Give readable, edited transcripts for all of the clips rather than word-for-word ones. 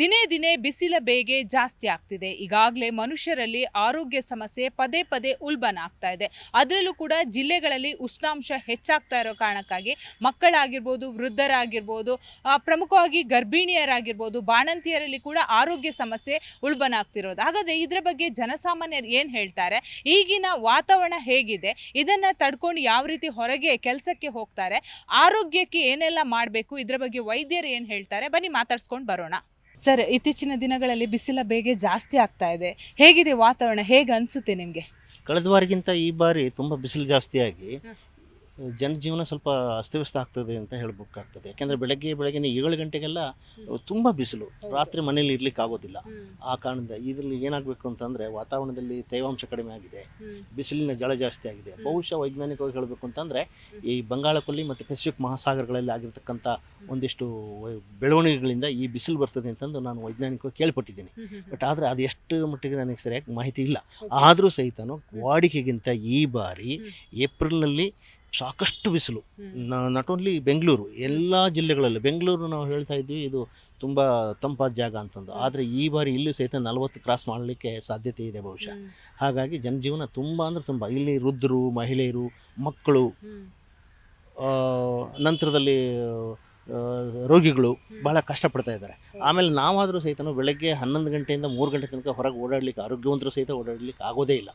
ದಿನೇ ದಿನೇ ಬಿಸಿಲ ಬೇಗೆ ಜಾಸ್ತಿ ಆಗ್ತಿದೆ. ಈಗಾಗಲೇ ಮನುಷ್ಯರಲ್ಲಿ ಆರೋಗ್ಯ ಸಮಸ್ಯೆ ಪದೇ ಪದೇ ಉಲ್ಬಣ ಆಗ್ತಾ ಇದೆ. ಅದರಲ್ಲೂ ಕೂಡ ಜಿಲ್ಲೆಗಳಲ್ಲಿ ಉಷ್ಣಾಂಶ ಹೆಚ್ಚಾಗ್ತಾ ಇರೋ ಕಾರಣಕ್ಕಾಗಿ ಮಕ್ಕಳಾಗಿರ್ಬೋದು, ವೃದ್ಧರಾಗಿರ್ಬೋದು, ಪ್ರಮುಖವಾಗಿ ಗರ್ಭಿಣಿಯರಾಗಿರ್ಬೋದು, ಬಾಣಂತಿಯರಲ್ಲಿ ಕೂಡ ಆರೋಗ್ಯ ಸಮಸ್ಯೆ ಉಲ್ಬಣ ಆಗ್ತಿರೋದು. ಹಾಗಾದರೆ ಇದರ ಬಗ್ಗೆ ಜನಸಾಮಾನ್ಯರು ಏನು ಹೇಳ್ತಾರೆ, ಈಗಿನ ವಾತಾವರಣ ಹೇಗಿದೆ, ಇದನ್ನು ತಡ್ಕೊಂಡು ಯಾವ ರೀತಿ ಹೊರಗೆ ಕೆಲಸಕ್ಕೆ ಹೋಗ್ತಾರೆ, ಆರೋಗ್ಯಕ್ಕೆ ಏನೆಲ್ಲ ಮಾಡಬೇಕು, ಇದರ ಬಗ್ಗೆ ವೈದ್ಯರು ಏನು ಹೇಳ್ತಾರೆ, ಬನ್ನಿ ಮಾತಾಡ್ಸ್ಕೊಂಡು ಬರೋಣ. ಸರ್, ಇತ್ತೀಚಿನ ದಿನಗಳಲ್ಲಿ ಬಿಸಿಲ ಬೇಗೆ ಜಾಸ್ತಿ ಆಗ್ತಾ ಇದೆ. ಹೇಗಿದೆ ವಾತಾವರಣ, ಹೇಗೆ ಅನಿಸುತ್ತೆ ನಿಮಗೆ? ಕಳೆದ ಬಾರಿಗಿಂತ ಈ ಬಾರಿ ತುಂಬ ಬಿಸಿಲು ಜಾಸ್ತಿಯಾಗಿ ಜನಜೀವನ ಸ್ವಲ್ಪ ಅಸ್ತವ್ಯಸ್ತ ಆಗ್ತದೆ ಅಂತ ಹೇಳಬೇಕಾಗ್ತದೆ. ಯಾಕೆಂದರೆ ಬೆಳಗ್ಗೆ 7 ಗಂಟೆಗೆಲ್ಲ ತುಂಬ ಬಿಸಿಲು, ರಾತ್ರಿ ಮನೇಲಿ ಇರ್ಲಿಕ್ಕೆ ಆಗೋದಿಲ್ಲ. ಆ ಕಾರಣದಿಂದ ಇದರಲ್ಲಿ ಏನಾಗಬೇಕು ಅಂತಂದರೆ ವಾತಾವರಣದಲ್ಲಿ ತೇವಾಂಶ ಕಡಿಮೆ ಆಗಿದೆ, ಬಿಸಿಲಿನ ಜಳ ಜಾಸ್ತಿ ಆಗಿದೆ. ಬಹುಶಃ ವೈಜ್ಞಾನಿಕವಾಗಿ ಹೇಳಬೇಕು ಅಂತಂದರೆ ಈ ಬಂಗಾಳಕೊಲ್ಲಿ ಮತ್ತು ಪೆಸಿಫಿಕ್ ಮಹಾಸಾಗರಗಳಲ್ಲಿ ಆಗಿರ್ತಕ್ಕಂಥ ಒಂದಿಷ್ಟು ಬೆಳವಣಿಗೆಗಳಿಂದ ಈ ಬಿಸಿಲು ಬರ್ತದೆ ಅಂತಂದು ನಾನು ವೈಜ್ಞಾನಿಕವಾಗಿ ಕೇಳ್ಪಟ್ಟಿದ್ದೀನಿ. ಬಟ್ ಆದರೆ ಅದು ಎಷ್ಟು ಮಟ್ಟಿಗೆ ನನಗೆ ಸರಿಯಾಗಿ ಮಾಹಿತಿ ಇಲ್ಲ. ಆದರೂ ಸಹಿತ ವಾಡಿಕೆಗಿಂತ ಈ ಬಾರಿ ಏಪ್ರಿಲ್ನಲ್ಲಿ ಸಾಕಷ್ಟು ಬಿಸಿಲು. ನಾಟ್ ಓನ್ಲಿ ಬೆಂಗಳೂರು, ಎಲ್ಲ ಜಿಲ್ಲೆಗಳಲ್ಲೂ. ಬೆಂಗಳೂರು ನಾವು ಹೇಳ್ತಾ ಇದ್ವಿ ಇದು ತುಂಬ ತಂಪಾದ ಜಾಗ ಅಂತಂದು, ಆದರೆ ಈ ಬಾರಿ ಇಲ್ಲೂ ಸಹಿತ 40 ಕ್ರಾಸ್ ಮಾಡಲಿಕ್ಕೆ ಸಾಧ್ಯತೆ ಇದೆ ಬಹುಶಃ. ಹಾಗಾಗಿ ಜನಜೀವನ ತುಂಬ ಅಂದರೆ ತುಂಬ, ಇಲ್ಲಿ ವೃದ್ಧರು, ಮಹಿಳೆಯರು, ಮಕ್ಕಳು, ನಂತರದಲ್ಲಿ ರೋಗಿಗಳು ಬಹಳ ಕಷ್ಟಪಡ್ತಾ ಇದ್ದಾರೆ. ಆಮೇಲೆ ನಾವಾದರೂ ಸಹಿತ ಬೆಳಗ್ಗೆ 11 ಗಂಟೆಯಿಂದ 3 ಗಂಟೆ ತನಕ ಹೊರಗೆ ಓಡಾಡಲಿಕ್ಕೆ, ಆರೋಗ್ಯವಂತರು ಸಹಿತ ಓಡಾಡಲಿಕ್ಕೆ ಆಗೋದೇ ಇಲ್ಲ.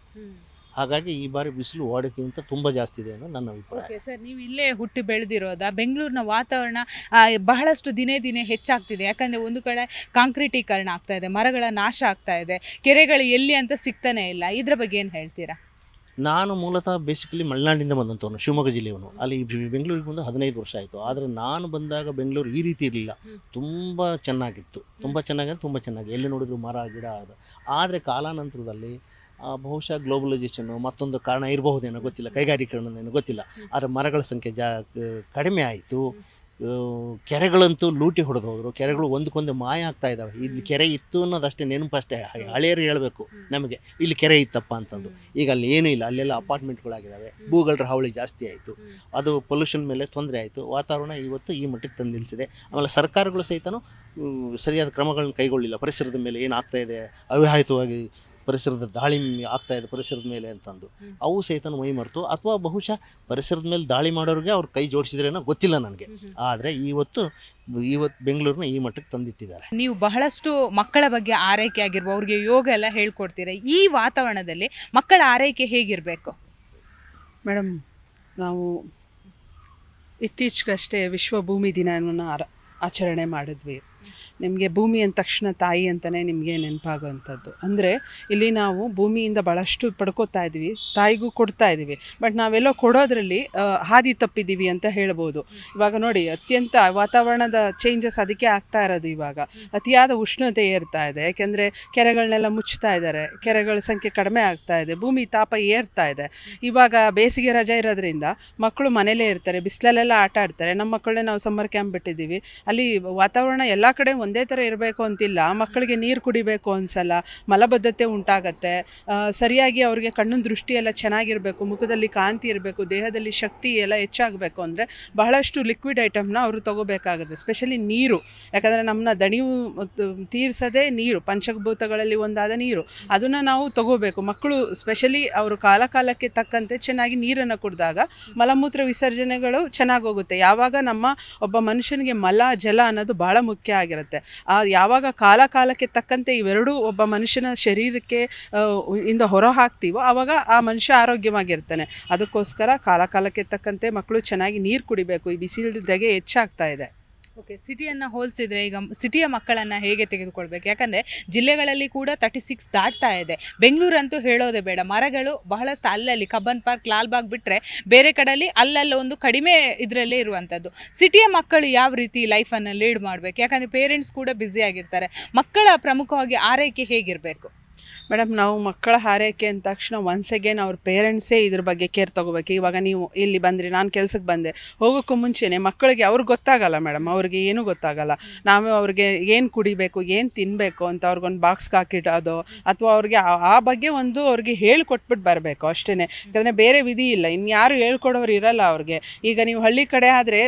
ಹಾಗಾಗಿ ಈ ಬಾರಿ ಬಿಸಿಲು ವಾಡಿಕೆಗಿಂತ ತುಂಬ ಜಾಸ್ತಿ ಇದೆ ಅನ್ನೋ ನನ್ನ ಅಭಿಪ್ರಾಯ. ಸರ್, ನೀವು ಇಲ್ಲೇ ಹುಟ್ಟಿ ಬೆಳೆದಿರೋದಾ? ಬೆಂಗಳೂರಿನ ವಾತಾವರಣ ಬಹಳಷ್ಟು ದಿನೇ ದಿನೇ ಹೆಚ್ಚಾಗ್ತಿದೆ. ಯಾಕಂದರೆ ಒಂದು ಕಡೆ ಕಾಂಕ್ರೀಟೀಕರಣ ಆಗ್ತಾ ಇದೆ, ಮರಗಳ ನಾಶ ಆಗ್ತಾ ಇದೆ, ಕೆರೆಗಳು ಎಲ್ಲಿ ಅಂತ ಸಿಗ್ತಾನೆ ಇಲ್ಲ. ಇದ್ರ ಬಗ್ಗೆ ಏನು ಹೇಳ್ತೀರಾ? ನಾನು ಮೂಲತಃ ಬೇಸಿಕಲಿ ಮಲೆನಾಡಿನಿಂದ ಬಂದಂಥವನು, ಶಿವಮೊಗ್ಗ ಜಿಲ್ಲೆಯವನು. ಅಲ್ಲಿ ಬೆಂಗಳೂರಿಗೆ ಬಂದು 15 ವರ್ಷ ಆಯಿತು. ಆದರೆ ನಾನು ಬಂದಾಗ ಬೆಂಗಳೂರು ಈ ರೀತಿ ಇರಲಿಲ್ಲ, ತುಂಬ ಚೆನ್ನಾಗಿತ್ತು. ತುಂಬ ಚೆನ್ನಾಗಿ ಎಲ್ಲಿ ನೋಡಿದ್ರು ಮರ ಗಿಡ ಅದು. ಆದರೆ ಕಾಲಾನಂತರದಲ್ಲಿ ಬಹುಶಃ ಗ್ಲೋಬಲೈಸೇಷನ್ನು ಮತ್ತೊಂದು ಕಾರಣ ಇರಬಹುದೇನೋ ಗೊತ್ತಿಲ್ಲ, ಕೈಗಾರೀಕರಣನೇನೋ ಗೊತ್ತಿಲ್ಲ. ಆದರೆ ಮರಗಳ ಸಂಖ್ಯೆ ಕಡಿಮೆ ಆಯಿತು. ಕೆರೆಗಳಂತೂ ಲೂಟಿ ಹೊಡೆದು ಹೋದರು. ಕೆರೆಗಳು ಒಂದಕ್ಕೊಂದು ಮಾಯ ಆಗ್ತಾ ಇದ್ದಾವೆ. ಇಲ್ಲಿ ಕೆರೆ ಇತ್ತು ಅನ್ನೋದಷ್ಟೇ ನೆನಪು, ಅಷ್ಟೇ. ಹಳೆಯರು ಹೇಳಬೇಕು ನಮಗೆ ಇಲ್ಲಿ ಕೆರೆ ಇತ್ತಪ್ಪ ಅಂತಂದು. ಈಗ ಅಲ್ಲಿ ಏನೂ ಇಲ್ಲ, ಅಲ್ಲೆಲ್ಲ ಅಪಾರ್ಟ್ಮೆಂಟ್ಗಳಾಗಿದ್ದಾವೆ. ಭೂಗಳರ ಹಾವಳಿ ಜಾಸ್ತಿ ಆಯಿತು, ಅದು ಪೊಲ್ಯೂಷನ್ ಮೇಲೆ ತೊಂದರೆ ಆಯಿತು. ವಾತಾವರಣ ಇವತ್ತು ಈ ಮಟ್ಟಕ್ಕೆ ತಂದು ನಿಲ್ಲಿಸಿದೆ. ಆಮೇಲೆ ಸರ್ಕಾರಗಳು ಸಹಿತ ಸರಿಯಾದ ಕ್ರಮಗಳನ್ನು ಕೈಗೊಳ್ಳಿಲ್ಲ. ಪರಿಸರದ ಮೇಲೆ ಏನಾಗ್ತಾಯಿದೆ, ಅವಿವಾಹಿತವಾಗಿ ಪರಿಸರದ ದಾಳಿ ಆಗ್ತಾ ಇದೆ ಪರಿಸರದ ಮೇಲೆ ಅಂತಂದು, ಅವು ಸಹಿತ ಮೈ ಮರೆತು, ಅಥವಾ ಬಹುಶಃ ಪರಿಸರದ ಮೇಲೆ ದಾಳಿ ಮಾಡೋರಿಗೆ ಅವ್ರು ಕೈ ಜೋಡಿಸಿದ್ರೇನೋ ಗೊತ್ತಿಲ್ಲ ನನಗೆ. ಆದರೆ ಇವತ್ತು ಬೆಂಗಳೂರನ್ನ ಈ ಮಟ್ಟಕ್ಕೆ ತಂದಿಟ್ಟಿದ್ದಾರೆ. ನೀವು ಬಹಳಷ್ಟು ಮಕ್ಕಳ ಬಗ್ಗೆ ಆರೈಕೆ ಆಗಿರ್ಬೋದು, ಅವ್ರಿಗೆ ಯೋಗ ಎಲ್ಲ ಹೇಳ್ಕೊಡ್ತೀರಾ. ಈ ವಾತಾವರಣದಲ್ಲಿ ಮಕ್ಕಳ ಆರೈಕೆ ಹೇಗಿರಬೇಕು ಮೇಡಮ್? ನಾವು ಇತ್ತೀಚೆಗಷ್ಟೇ ವಿಶ್ವ ಭೂಮಿ ದಿನವನ್ನು ಆಚರಣೆ ಮಾಡಿದ್ವಿ. ನಿಮಗೆ ಭೂಮಿ ಅಂದ ತಕ್ಷಣ ತಾಯಿ ಅಂತಲೇ ನಿಮಗೆ ನೆನಪಾಗುವಂಥದ್ದು. ಅಂದರೆ ಇಲ್ಲಿ ನಾವು ಭೂಮಿಯಿಂದ ಭಾಳಷ್ಟು ಪಡ್ಕೋತಾ ಇದ್ವಿ, ತಾಯಿಗೂ ಕೊಡ್ತಾ ಇದ್ದೀವಿ. ಬಟ್ ನಾವೆಲ್ಲೋ ಕೊಡೋದ್ರಲ್ಲಿ ಹಾದಿ ತಪ್ಪಿದ್ದೀವಿ ಅಂತ ಹೇಳ್ಬೋದು. ಇವಾಗ ನೋಡಿ, ಅತ್ಯಂತ ವಾತಾವರಣದ ಚೇಂಜಸ್ ಅದಕ್ಕೆ ಆಗ್ತಾ ಇರೋದು. ಇವಾಗ ಅತಿಯಾದ ಉಷ್ಣತೆ ಏರ್ತಾ ಇದೆ, ಯಾಕೆಂದರೆ ಕೆರೆಗಳನ್ನೆಲ್ಲ ಮುಚ್ತಾ ಇದ್ದಾರೆ, ಕೆರೆಗಳ ಸಂಖ್ಯೆ ಕಡಿಮೆ ಆಗ್ತಾ ಇದೆ, ಭೂಮಿ ತಾಪ ಏರ್ತಾ ಇದೆ. ಇವಾಗ ಬೇಸಿಗೆ ರಜೆ ಇರೋದ್ರಿಂದ ಮಕ್ಕಳು ಮನೇಲೇ ಇರ್ತಾರೆ, ಬಿಸಿಲಲ್ಲೆಲ್ಲ ಆಟ ಆಡ್ತಾರೆ. ನಮ್ಮ ಮಕ್ಕಳನ್ನೇ ನಾವು ಸಮ್ಮರ್ ಕ್ಯಾಂಪ್ ಬಿಟ್ಟಿದ್ದೀವಿ. ಅಲ್ಲಿ ವಾತಾವರಣ ಎಲ್ಲ ಕಡೆ ಒಂದೇ ಥರ ಇರಬೇಕು ಅಂತಿಲ್ಲ. ಮಕ್ಕಳಿಗೆ ನೀರು ಕುಡಿಬೇಕು ಅನ್ಸಲ್ಲ, ಮಲಬದ್ಧತೆ ಉಂಟಾಗತ್ತೆ. ಸರಿಯಾಗಿ ಅವ್ರಿಗೆ ಕಣ್ಣಿನ ದೃಷ್ಟಿ ಎಲ್ಲ ಚೆನ್ನಾಗಿರಬೇಕು, ಮುಖದಲ್ಲಿ ಕಾಂತಿ ಇರಬೇಕು, ದೇಹದಲ್ಲಿ ಶಕ್ತಿ ಎಲ್ಲ ಹೆಚ್ಚಾಗಬೇಕು ಅಂದರೆ ಬಹಳಷ್ಟು ಲಿಕ್ವಿಡ್ ಐಟಮ್ನ ಅವರು ತೊಗೋಬೇಕಾಗುತ್ತೆ. ಸ್ಪೆಷಲಿ ನೀರು, ಯಾಕಂದರೆ ನಮ್ಮನ್ನ ದಣಿವು ತೀರಿಸೋದೇ ನೀರು, ಪಂಚಭೂತಗಳಲ್ಲಿ ಒಂದಾದ ನೀರು. ಅದನ್ನು ನಾವು ತೊಗೋಬೇಕು. ಮಕ್ಕಳು ಸ್ಪೆಷಲಿ ಅವರು ಕಾಲಕ್ಕೆ ತಕ್ಕಂತೆ ಚೆನ್ನಾಗಿ ನೀರನ್ನು ಕುಡಿದಾಗ ಮಲಮೂತ್ರ ವಿಸರ್ಜನೆಗಳು ಚೆನ್ನಾಗಿ ಹೋಗುತ್ತೆ. ಯಾವಾಗ ನಮ್ಮ ಒಬ್ಬ ಮನುಷ್ಯನಿಗೆ ಮಲ ಜಲ ಅನ್ನೋದು ಭಾಳ ಮುಖ್ಯ ಆಗಿರುತ್ತೆ. ಯಾವಾಗ ಕಾಲಕ್ಕೆ ತಕ್ಕಂತೆ ಇವೆರಡೂ ಒಬ್ಬ ಮನುಷ್ಯನ ಶರೀರಕ್ಕೆ ಇಂದ ಹೊರ ಹಾಕ್ತೀವೋ ಆವಾಗ ಆ ಮನುಷ್ಯ ಆರೋಗ್ಯವಾಗಿರ್ತಾನೆ. ಅದಕ್ಕೋಸ್ಕರ ಕಾಲಕ್ಕೆ ತಕ್ಕಂತೆ ಮಕ್ಕಳು ಚೆನ್ನಾಗಿ ನೀರು ಕುಡಿಬೇಕು. ಈ ಬಿಸಿಲಿದ್ದಾಗೆ ಹೆಚ್ಚಾಗ್ತಾ ಇದೆ. ಓಕೆ, ಸಿಟಿಯನ್ನು ಹೋಲಿಸಿದ್ರೆ ಈಗ ಸಿಟಿಯ ಮಕ್ಕಳನ್ನು ಹೇಗೆ ತೆಗೆದುಕೊಳ್ಬೇಕು? ಯಾಕಂದರೆ ಜಿಲ್ಲೆಗಳಲ್ಲಿ ಕೂಡ 36 ದಾಟ್ತಾ ಇದೆ. ಬೆಂಗಳೂರಂತೂ ಹೇಳೋದೇ ಬೇಡ, ಮರಗಳು ಬಹಳಷ್ಟು ಅಲ್ಲಲ್ಲಿ ಕಬ್ಬನ್ ಪಾರ್ಕ್, ಲಾಲ್ಬಾಗ್ ಬಿಟ್ಟರೆ ಬೇರೆ ಕಡೆಯಲ್ಲಿ ಅಲ್ಲಲ್ಲ ಒಂದು ಕಡಿಮೆ ಇದರಲ್ಲೇ ಇರುವಂಥದ್ದು. ಸಿಟಿಯ ಮಕ್ಕಳು ಯಾವ ರೀತಿ ಲೈಫನ್ನು ಲೀಡ್ ಮಾಡಬೇಕು? ಯಾಕಂದರೆ ಪೇರೆಂಟ್ಸ್ ಕೂಡ ಬ್ಯುಸಿ ಆಗಿರ್ತಾರೆ. ಮಕ್ಕಳ ಪ್ರಮುಖವಾಗಿ ಆರೈಕೆ ಹೇಗಿರಬೇಕು? ಮೇಡಮ್, ನಾವು ಮಕ್ಕಳ ಆರೈಕೆ ಅಂದ ತಕ್ಷಣ ಒನ್ಸ್ ಅಗೇನ್ ಅವ್ರ ಪೇರೆಂಟ್ಸೇ ಇದ್ರ ಬಗ್ಗೆ ಕೇರ್ ತೊಗೋಬೇಕು. ಇವಾಗ ನೀವು ಇಲ್ಲಿ ಬಂದ್ರಿ, ನಾನು ಕೆಲ್ಸಕ್ಕೆ ಬಂದೆ, ಹೋಗೋಕ್ಕೂ ಮುಂಚೆನೇ ಮಕ್ಕಳಿಗೆ ಅವ್ರಿಗೆ ಗೊತ್ತಾಗಲ್ಲ ಮೇಡಮ್, ಅವ್ರಿಗೆ ಏನೂ ಗೊತ್ತಾಗಲ್ಲ. ನಾವೇ ಅವ್ರಿಗೆ ಏನು ಕುಡಿಬೇಕು, ಏನು ತಿನ್ನಬೇಕು ಅಂತ ಅವ್ರಿಗೊಂದು ಬಾಕ್ಸ್ಗೆ ಹಾಕಿಡೋದು, ಅಥವಾ ಅವ್ರಿಗೆ ಆ ಬಗ್ಗೆ ಒಂದು ಅವ್ರಿಗೆ ಹೇಳ್ಕೊಟ್ಬಿಟ್ಟು ಬರಬೇಕು ಅಷ್ಟೇ. ಯಾಕಂದರೆ ಬೇರೆ ವಿಧಿ ಇಲ್ಲ, ಇನ್ಯಾರು ಹೇಳ್ಕೊಡೋರು ಇರಲ್ಲ ಅವ್ರಿಗೆ. ಈಗ ನೀವು ಹಳ್ಳಿ ಕಡೆ ಆದರೆ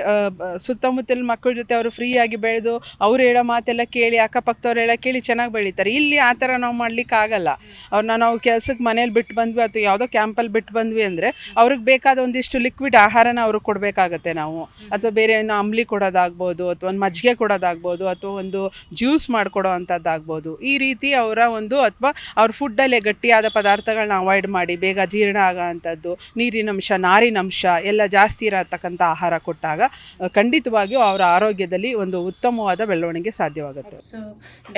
ಸುತ್ತಮುತ್ತಲ ಮಕ್ಕಳ ಜೊತೆ ಅವರು ಫ್ರೀಯಾಗಿ ಬೆಳೆದು ಅವ್ರು ಹೇಳೋ ಮಾತೆಲ್ಲ ಕೇಳಿ, ಅಕ್ಕಪಕ್ಕದವ್ರು ಹೇಳೋ ಕೇಳಿ ಚೆನ್ನಾಗಿ ಬೆಳೀತಾರೆ. ಇಲ್ಲಿ ಆ ಥರ ನಾವು ಮಾಡ್ಲಿಕ್ಕೆ ಆಗಲ್ಲ. ಅವ್ರನ್ನ ನಾವು ಕೆಲ್ಸಕ್ಕೆ ಮನೇಲಿ ಬಿಟ್ಟು ಬಂದ್ವಿ ಅಥವಾ ಯಾವುದೋ ಕ್ಯಾಂಪಲ್ಲಿ ಬಿಟ್ಟು ಬಂದ್ವಿ ಅಂದರೆ ಅವ್ರಿಗೆ ಬೇಕಾದ ಒಂದಿಷ್ಟು ಲಿಕ್ವಿಡ್ ಆಹಾರನ ಅವ್ರಿಗೆ ಕೊಡಬೇಕಾಗತ್ತೆ ನಾವು. ಅಥವಾ ಬೇರೆ ಏನು ಅಂಬ್ಲಿ ಕೊಡೋದಾಗ್ಬೋದು, ಅಥವಾ ಒಂದು ಮಜ್ಜಿಗೆ ಕೊಡೋದಾಗ್ಬೋದು, ಅಥವಾ ಒಂದು ಜ್ಯೂಸ್ ಮಾಡಿಕೊಡೋ ಅಂಥದ್ದಾಗ್ಬೋದು. ಈ ರೀತಿ ಅವರ ಒಂದು, ಅಥವಾ ಅವ್ರ ಫುಡ್ಡಲ್ಲೇ ಗಟ್ಟಿಯಾದ ಪದಾರ್ಥಗಳನ್ನ ಅವಾಯ್ಡ್ ಮಾಡಿ ಬೇಗ ಜೀರ್ಣ ಆಗೋ ಅಂಥದ್ದು, ನೀರಿನಂಶ ನಾರಿನಂಶ ಎಲ್ಲ ಜಾಸ್ತಿ ಇರತಕ್ಕಂಥ ಆಹಾರ ಕೊಟ್ಟಾಗ ಖಂಡಿತವಾಗಿಯೂ ಅವರ ಆರೋಗ್ಯದಲ್ಲಿ ಒಂದು ಉತ್ತಮವಾದ ಬೆಳವಣಿಗೆ ಸಾಧ್ಯವಾಗುತ್ತೆ. ಸೊ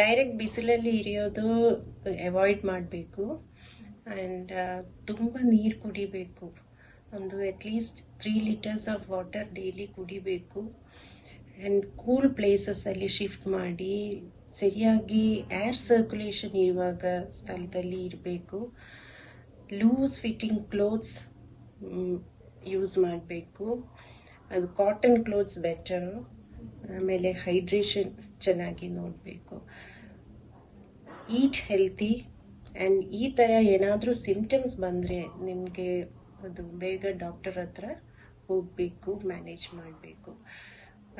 ಡೈರೆಕ್ಟ್ ಬಿಸಿಲಲ್ಲಿ ಇರಿಯೋದು ಅವಾಯ್ಡ್ ಮಾಡಬೇಕು. ಆ್ಯಂಡ್ ತುಂಬ ನೀರು ಕುಡಿಬೇಕು. ಒಂದು at least 3 litres of water daily ಕುಡಿಬೇಕು. ಆ್ಯಂಡ್ ಕೂಲ್ ಪ್ಲೇಸಸ್ಸಲ್ಲಿ ಶಿಫ್ಟ್ ಮಾಡಿ ಸರಿಯಾಗಿ ಏರ್ ಸರ್ಕ್ಯುಲೇಷನ್ ಇರುವಾಗ ಸ್ಥಳದಲ್ಲಿ ಇರಬೇಕು. ಲೂಸ್ ಫಿಟ್ಟಿಂಗ್ ಕ್ಲೋತ್ಸ್ ಯೂಸ್ ಮಾಡಬೇಕು. ಅದು ಕಾಟನ್ ಕ್ಲೋತ್ಸ್ ಬೆಟರು. ಆಮೇಲೆ ಹೈಡ್ರೇಷನ್ ಚೆನ್ನಾಗಿ ನೋಡಬೇಕು. ಈಟ್ ಹೆಲ್ತಿ. ಆ್ಯಂಡ್ ಈ ಥರ ಏನಾದರೂ ಸಿಂಪ್ಟಮ್ಸ್ ಬಂದರೆ ನಿಮಗೆ ಅದು ಬೇಗ ಡಾಕ್ಟರ್ ಹತ್ರ ಹೋಗಬೇಕು, ಮ್ಯಾನೇಜ್ ಮಾಡಬೇಕು.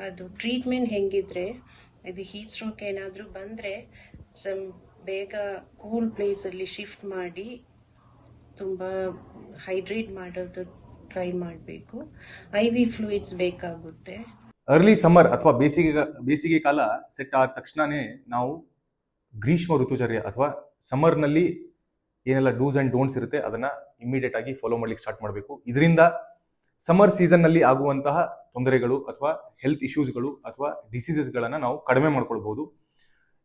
ಅದು ಟ್ರೀಟ್ಮೆಂಟ್ ಹೆಂಗಿದ್ರೆ, ಇದು ಹೀಟ್ ಸ್ಟ್ರೋಕ್ ಏನಾದರೂ ಬಂದರೆ ಬೇಗ ಕೂಲ್ ಪ್ಲೇಸಲ್ಲಿ ಶಿಫ್ಟ್ ಮಾಡಿ ತುಂಬ ಹೈಡ್ರೇಟ್ ಮಾಡೋದು ಟ್ರೈ ಮಾಡಬೇಕು. IV ಫ್ಲೂಯಿಡ್ಸ್ ಬೇಕಾಗುತ್ತೆ. ಅರ್ಲಿ ಸಮ್ಮರ್ ಅಥವಾ ಬೇಸಿಗೆ ಕಾಲ ಸೆಟ್ ಆದ ತಕ್ಷಣನೇ ನಾವು ಗ್ರೀಷ್ಮ ಋತುಚರ್ಯ ಅಥವಾ ಸಮ್ಮರ್ನಲ್ಲಿ ಏನೆಲ್ಲ ಡೂಸ್ ಆ್ಯಂಡ್ ಡೋಂಟ್ಸ್ ಇರುತ್ತೆ ಅದನ್ನು ಇಮಿಡಿಯೇಟ್ ಆಗಿ ಫಾಲೋ ಮಾಡ್ಲಿಕ್ಕೆ ಸ್ಟಾರ್ಟ್ ಮಾಡಬೇಕು. ಇದರಿಂದ ಸಮ್ಮರ್ ಸೀಸನ್ನಲ್ಲಿ ಆಗುವಂತಹ ತೊಂದರೆಗಳು ಅಥವಾ ಹೆಲ್ತ್ ಇಶ್ಯೂಸ್ಗಳು ಅಥವಾ ಡಿಸೀಸಸ್ಗಳನ್ನು ನಾವು ಕಡಿಮೆ ಮಾಡ್ಕೊಳ್ಬೋದು.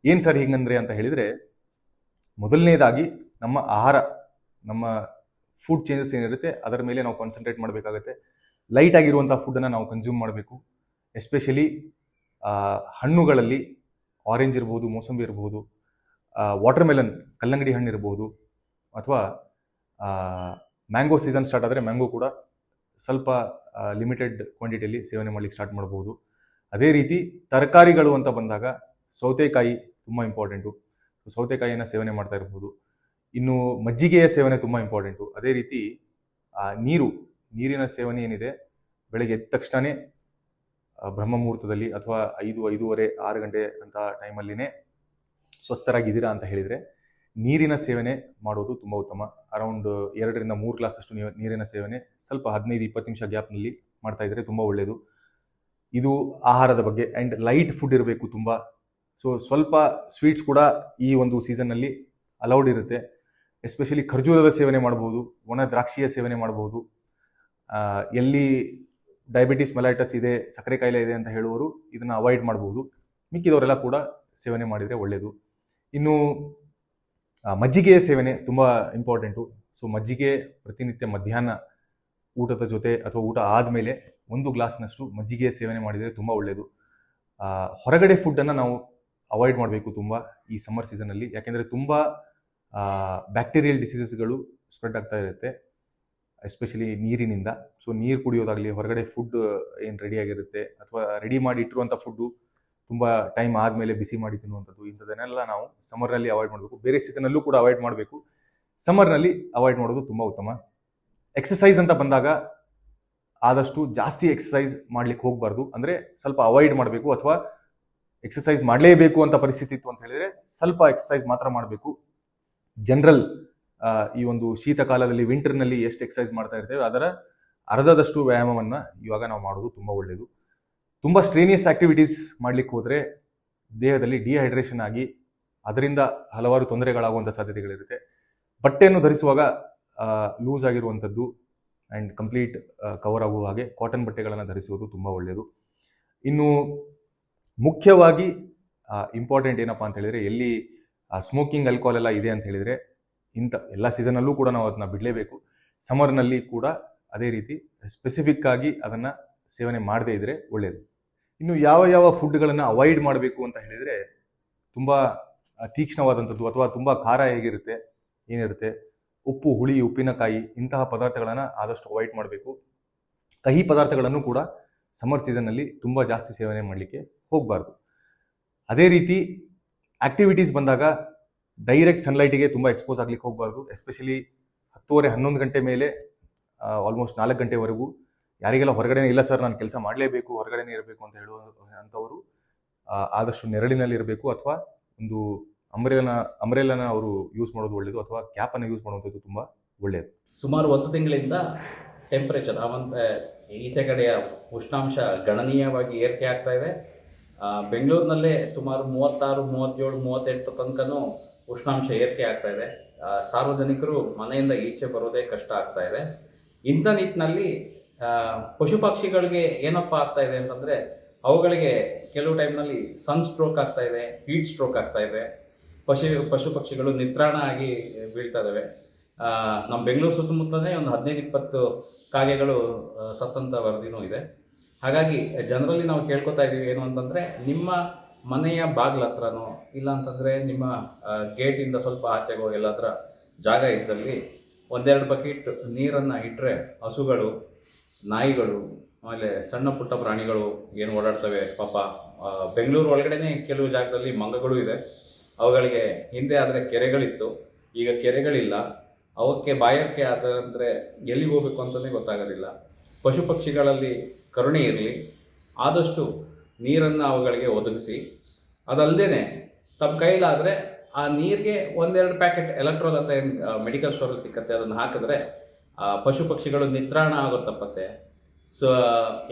ಏನು ಸರ್ ಹಿಂಗಂದ್ರೆ ಅಂತ ಹೇಳಿದರೆ, ಮೊದಲನೇದಾಗಿ ನಮ್ಮ ಆಹಾರ, ನಮ್ಮ ಫುಡ್ ಚೇಂಜಸ್ ಏನಿರುತ್ತೆ ಅದರ ಮೇಲೆ ನಾವು ಕಾನ್ಸಂಟ್ರೇಟ್ ಮಾಡಬೇಕಾಗತ್ತೆ. ಲೈಟ್ ಆಗಿರುವಂಥ ಫುಡ್ಡನ್ನು ನಾವು ಕನ್ಸ್ಯೂಮ್ ಮಾಡಬೇಕು. ಎಸ್ಪೆಷಲಿ ಹಣ್ಣುಗಳಲ್ಲಿ ಆರೆಂಜ್ ಇರ್ಬೋದು, ಮೋಸಂಬಿ ಇರ್ಬೋದು, ವಾಟರ್ ಮೆಲನ್ ಕಲ್ಲಂಗಡಿ ಹಣ್ಣು ಇರ್ಬೋದು, ಅಥವಾ ಮ್ಯಾಂಗೋ ಸೀಸನ್ ಸ್ಟಾರ್ಟ್ ಆದರೆ ಮ್ಯಾಂಗೋ ಕೂಡ ಸ್ವಲ್ಪ ಲಿಮಿಟೆಡ್ ಕ್ವಾಂಟಿಟಿಯಲ್ಲಿ ಸೇವನೆ ಮಾಡಲಿಕ್ಕೆ ಸ್ಟಾರ್ಟ್ ಮಾಡ್ಬೋದು. ಅದೇ ರೀತಿ ತರಕಾರಿಗಳು ಅಂತ ಬಂದಾಗ ಸೌತೆಕಾಯಿ ತುಂಬ ಇಂಪಾರ್ಟೆಂಟು. ಸೌತೆಕಾಯಿಯನ್ನು ಸೇವನೆ ಮಾಡ್ತಾ ಇರ್ಬೋದು. ಇನ್ನು ಮಜ್ಜಿಗೆಯ ಸೇವನೆ ತುಂಬ ಇಂಪಾರ್ಟೆಂಟು. ಅದೇ ರೀತಿ ನೀರಿನ ಸೇವನೆ ಏನಿದೆ, ಬೆಳಗ್ಗೆ ಎದ್ದ ತಕ್ಷಣವೇ ಬ್ರಹ್ಮ ಮುಹೂರ್ತದಲ್ಲಿ ಅಥವಾ 5:30, 6 ಗಂಟೆ ಅಂತ ಟೈಮಲ್ಲಿನೇ ಸ್ವಸ್ಥರಾಗಿದ್ದೀರಾ ಅಂತ ಹೇಳಿದರೆ ನೀರಿನ ಸೇವನೆ ಮಾಡೋದು ತುಂಬ ಉತ್ತಮ. ಅರೌಂಡ್ 2ರಿಂದ 3 ಗ್ಲಾಸ್ ಅಷ್ಟು ನೀರಿನ ಸೇವನೆ ಸ್ವಲ್ಪ 15-20 ನಿಮಿಷ ಗ್ಯಾಪ್ನಲ್ಲಿ ಮಾಡ್ತಾ ಇದ್ದರೆ ತುಂಬ ಒಳ್ಳೆಯದು. ಇದು ಆಹಾರದ ಬಗ್ಗೆ. ಆ್ಯಂಡ್ ಲೈಟ್ ಫುಡ್ ಇರಬೇಕು ತುಂಬ. ಸೊ ಸ್ವಲ್ಪ ಸ್ವೀಟ್ಸ್ ಕೂಡ ಈ ಒಂದು ಸೀಸನ್ನಲ್ಲಿ ಅಲೌಡ್ ಇರುತ್ತೆ. ಎಸ್ಪೆಷಲಿ ಖರ್ಜೂರದ ಸೇವನೆ ಮಾಡ್ಬೋದು, ಒಣ ದ್ರಾಕ್ಷಿಯ ಸೇವನೆ ಮಾಡ್ಬೋದು. ಎಲ್ಲಿ ಡಯಾಬಿಟಿಸ್ ಮೆಲೈಟಸ್ ಇದೆ, ಸಕ್ಕರೆ ಕಾಯಿಲೆ ಇದೆ ಅಂತ ಹೇಳುವವರು ಇದನ್ನು ಅವಾಯ್ಡ್ ಮಾಡ್ಬೋದು. ಮಿಕ್ಕಿದವರೆಲ್ಲ ಕೂಡ ಸೇವನೆ ಮಾಡಿದರೆ ಒಳ್ಳೆಯದು. ಇನ್ನು ಮಜ್ಜಿಗೆಯ ಸೇವನೆ ತುಂಬ ಇಂಪಾರ್ಟೆಂಟು. ಸೊ ಮಜ್ಜಿಗೆ ಪ್ರತಿನಿತ್ಯ ಮಧ್ಯಾಹ್ನ ಊಟದ ಜೊತೆ ಅಥವಾ ಊಟ ಆದಮೇಲೆ 1 ಗ್ಲಾಸ್ನಷ್ಟು ಮಜ್ಜಿಗೆಯ ಸೇವನೆ ಮಾಡಿದರೆ ತುಂಬ ಒಳ್ಳೆಯದು. ಹೊರಗಡೆ ಫುಡ್ಡನ್ನು ನಾವು ಅವಾಯ್ಡ್ ಮಾಡಬೇಕು ತುಂಬ ಈ ಸಮ್ಮರ್ ಸೀಸನಲ್ಲಿ. ಯಾಕೆಂದರೆ ತುಂಬ ಬ್ಯಾಕ್ಟೀರಿಯಲ್ ಡಿಸೀಸಸ್ಗಳು ಸ್ಪ್ರೆಡ್ ಆಗ್ತಾ ಇರುತ್ತೆ, ಎಸ್ಪೆಷಲಿ ನೀರಿನಿಂದ. ಸೊ ನೀರು ಕುಡಿಯೋದಾಗಲಿ, ಹೊರಗಡೆ ಫುಡ್ ಏನು ರೆಡಿಯಾಗಿರುತ್ತೆ ಅಥವಾ ರೆಡಿ ಮಾಡಿ ಇಟ್ಟಿರುವಂಥ ಫುಡ್ಡು ತುಂಬ ಟೈಮ್ ಆದಮೇಲೆ ಬಿಸಿ ಮಾಡಿ ತಿನ್ನುವಂಥದ್ದು, ಇಂಥದನ್ನೆಲ್ಲ ನಾವು ಸಮ್ಮರ್ನಲ್ಲಿ ಅವಾಯ್ಡ್ ಮಾಡಬೇಕು. ಬೇರೆ ಸೀಸನಲ್ಲೂ ಕೂಡ ಅವಾಯ್ಡ್ ಮಾಡಬೇಕು. ಸಮ್ಮರ್ನಲ್ಲಿ ಅವಾಯ್ಡ್ ಮಾಡೋದು ತುಂಬ ಉತ್ತಮ. ಎಕ್ಸಸೈಸ್ ಅಂತ ಬಂದಾಗ ಆದಷ್ಟು ಜಾಸ್ತಿ ಎಕ್ಸಸೈಸ್ ಮಾಡ್ಲಿಕ್ಕೆ ಹೋಗಬಾರ್ದು. ಅಂದರೆ ಸ್ವಲ್ಪ ಅವಾಯ್ಡ್ ಮಾಡಬೇಕು. ಅಥವಾ ಎಕ್ಸಸೈಸ್ ಮಾಡಲೇಬೇಕು ಅಂತ ಪರಿಸ್ಥಿತಿ ಇತ್ತು ಅಂತ ಹೇಳಿದರೆ ಸ್ವಲ್ಪ ಎಕ್ಸಸೈಸ್ ಮಾತ್ರ ಮಾಡಬೇಕು. ಜನರಲ್ ಈ ಒಂದು ಶೀತಕಾಲದಲ್ಲಿ, ವಿಂಟರ್ನಲ್ಲಿ ಎಷ್ಟು ಎಕ್ಸಸೈಸ್ ಮಾಡ್ತಾ ಇರ್ತೇವೆ ಅದರ ಅರ್ಧದಷ್ಟು ವ್ಯಾಯಾಮವನ್ನು ಇವಾಗ ನಾವು ಮಾಡೋದು ತುಂಬ ಒಳ್ಳೆಯದು. ತುಂಬ ಸ್ಟ್ರೇನಿಯಸ್ ಆಕ್ಟಿವಿಟೀಸ್ ಮಾಡಲಿಕ್ಕೆ ಹೋದರೆ ದೇಹದಲ್ಲಿ ಡಿಹೈಡ್ರೇಷನ್ ಆಗಿ ಅದರಿಂದ ಹಲವಾರು ತೊಂದರೆಗಳಾಗುವಂಥ ಸಾಧ್ಯತೆಗಳಿರುತ್ತೆ. ಬಟ್ಟೆಯನ್ನು ಧರಿಸುವಾಗ ಲೂಸ್ ಆಗಿರುವಂಥದ್ದು ಆ್ಯಂಡ್ ಕಂಪ್ಲೀಟ್ ಕವರ್ ಆಗುವ ಹಾಗೆ ಕಾಟನ್ ಬಟ್ಟೆಗಳನ್ನು ಧರಿಸುವುದು ತುಂಬ ಒಳ್ಳೆಯದು. ಇನ್ನು ಮುಖ್ಯವಾಗಿ ಇಂಪಾರ್ಟೆಂಟ್ ಏನಪ್ಪ ಅಂತ ಹೇಳಿದರೆ, ಎಲ್ಲಿ ಸ್ಮೋಕಿಂಗ್ ಆಲ್ಕೋಹಾಲ್ ಎಲ್ಲ ಇದೆ ಅಂತ ಹೇಳಿದರೆ ಇಂಥ ಎಲ್ಲ ಸೀಸನಲ್ಲೂ ಕೂಡ ನಾವು ಅದನ್ನ ಬಿಡಲೇಬೇಕು. ಸಮ್ಮರ್ನಲ್ಲಿ ಕೂಡ ಅದೇ ರೀತಿ ಸ್ಪೆಸಿಫಿಕ್ ಆಗಿ ಅದನ್ನು ಸೇವನೆ ಮಾಡದೇ ಇದ್ದರೆ ಒಳ್ಳೆಯದು. ಇನ್ನು ಯಾವ ಫುಡ್ಗಳನ್ನು ಅವಾಯ್ಡ್ ಮಾಡಬೇಕು ಅಂತ ಹೇಳಿದರೆ, ತುಂಬ ತೀಕ್ಷ್ಣವಾದಂಥದ್ದು ಅಥವಾ ತುಂಬ ಖಾರ ಹೇಗಿರುತ್ತೆ ಏನಿರುತ್ತೆ, ಉಪ್ಪು, ಹುಳಿ, ಉಪ್ಪಿನಕಾಯಿ ಇಂತಹ ಪದಾರ್ಥಗಳನ್ನು ಆದಷ್ಟು ಅವಾಯ್ಡ್ ಮಾಡಬೇಕು. ಕಹಿ ಪದಾರ್ಥಗಳನ್ನು ಕೂಡ ಸಮ್ಮರ್ ಸೀಸನ್ನಲ್ಲಿ ತುಂಬ ಜಾಸ್ತಿ ಸೇವನೆ ಮಾಡಲಿಕ್ಕೆ ಹೋಗಬಾರ್ದು. ಅದೇ ರೀತಿ ಆಕ್ಟಿವಿಟೀಸ್ ಬಂದಾಗ ಡೈರೆಕ್ಟ್ ಸನ್ಲೈಟಿಗೆ ತುಂಬ ಎಕ್ಸ್ಪೋಸ್ ಆಗ್ಲಿಕ್ಕೆ ಹೋಗಬಾರ್ದು. ಎಸ್ಪೆಷಲಿ 10:30-11 ಗಂಟೆ ಮೇಲೆ ಆಲ್ಮೋಸ್ಟ್ 4 ಗಂಟೆವರೆಗೂ ಯಾರಿಗೆಲ್ಲ ಹೊರಗಡೆ ಇಲ್ಲ ಸರ್ ನಾನು ಕೆಲಸ ಮಾಡಲೇಬೇಕು, ಹೊರಗಡೆನೇ ಇರಬೇಕು ಅಂತ ಹೇಳುವ ಅಂಥವರು ಆದಷ್ಟು ನೆರಳಿನಲ್ಲಿ ಇರಬೇಕು, ಅಥವಾ ಒಂದು ಅಂಬ್ರೆಲನ ಅವರು ಯೂಸ್ ಮಾಡೋದು ಒಳ್ಳೆಯದು, ಅಥವಾ ಕ್ಯಾಪನ್ನು ಯೂಸ್ ಮಾಡುವಂಥದ್ದು ತುಂಬ ಒಳ್ಳೆಯದು. ಸುಮಾರು 1 ತಿಂಗಳಿಂದ ಟೆಂಪ್ರೇಚರ್ ಈಚೆ ಕಡೆಯ ಉಷ್ಣಾಂಶ ಗಣನೀಯವಾಗಿ ಏರಿಕೆ ಆಗ್ತಾ ಇದೆ. ಬೆಂಗಳೂರಿನಲ್ಲೇ ಸುಮಾರು 36, 37, 38 ತನಕನೂ ಉಷ್ಣಾಂಶ ಏರಿಕೆ ಆಗ್ತಾ ಇದೆ. ಸಾರ್ವಜನಿಕರು ಮನೆಯಿಂದ ಈಚೆ ಬರೋದೇ ಕಷ್ಟ ಆಗ್ತಾ ಇದೆ. ಇಂಥ ನಿಟ್ಟಿನಲ್ಲಿ ಪಶು ಪಕ್ಷಿಗಳಿಗೆ ಏನಪ್ಪ ಆಗ್ತಾ ಇದೆ ಅಂತಂದರೆ, ಅವುಗಳಿಗೆ ಕೆಲವು ಟೈಮ್ನಲ್ಲಿ ಸನ್ ಸ್ಟ್ರೋಕ್ ಆಗ್ತಾ ಇದೆ, ಹೀಟ್ ಸ್ಟ್ರೋಕ್ ಆಗ್ತಾ ಇದೆ. ಪಶು ಪಕ್ಷಿಗಳು ನಿತ್ರಾಣ ಆಗಿ ಬೀಳ್ತಾ ಇದ್ದಾವೆ. ನಮ್ಮ ಬೆಂಗಳೂರು ಸುತ್ತಮುತ್ತಲೇ ಒಂದು 15-20 ಕಾಗೆಗಳು ಸತ್ತಂಥ ವರದಿನೂ ಇದೆ. ಹಾಗಾಗಿ ಜನರಲ್ಲಿ ನಾವು ಕೇಳ್ಕೊತಾ ಇದ್ದೀವಿ ಏನು ಅಂತಂದರೆ, ನಿಮ್ಮ ಮನೆಯ ಬಾಗಿಲ ಹತ್ರನೋ ಇಲ್ಲ ಅಂತಂದರೆ ನಿಮ್ಮ ಗೇಟಿಂದ ಸ್ವಲ್ಪ ಆಚೆಗೋ ಎಲ್ಲಾದ್ರ ಜಾಗ ಇದ್ದಲ್ಲಿ 1-2 ಬಕೆಟ್ ನೀರನ್ನು ಇಟ್ಟರೆ ಹಸುಗಳು, ನಾಯಿಗಳು, ಆಮೇಲೆ ಸಣ್ಣ ಪುಟ್ಟ ಪ್ರಾಣಿಗಳು ಏನು ಓಡಾಡ್ತವೆ ಪಾಪ. ಬೆಂಗಳೂರು ಒಳಗಡೆನೇ ಕೆಲವು ಜಾಗದಲ್ಲಿ ಮಂಗಗಳು ಇದೆ. ಅವುಗಳಿಗೆ ಹಿಂದೆ ಆದರೆ ಕೆರೆಗಳಿತ್ತು, ಈಗ ಕೆರೆಗಳಿಲ್ಲ. ಅವಕ್ಕೆ ಬಾಯಾರಿಕೆ ಆದರೆ ಎಲ್ಲಿಗೆ ಹೋಗಬೇಕು ಅಂತಲೇ ಗೊತ್ತಾಗೋದಿಲ್ಲ. ಪಶು ಪಕ್ಷಿಗಳಲ್ಲಿ ಕರುಣೆ ಇರಲಿ, ಆದಷ್ಟು ನೀರನ್ನು ಅವುಗಳಿಗೆ ಒದಗಿಸಿ. ಅದಲ್ಲದೆ ತಮ್ಮ ಕೈಲಾದರೆ ಆ ನೀರಿಗೆ 1-2 ಪ್ಯಾಕೆಟ್ ಎಲೆಕ್ಟ್ರೋಲ್ ಅಂತ ಏನು ಮೆಡಿಕಲ್ ಸ್ಟೋರಲ್ಲಿ ಸಿಕ್ಕತ್ತೆ, ಅದನ್ನು ಹಾಕಿದ್ರೆ ಪಶು ಪಕ್ಷಿಗಳು ನಿತ್ರಾಣ ಆಗೋ ತಪ್ಪತ್ತೆ. ಸೊ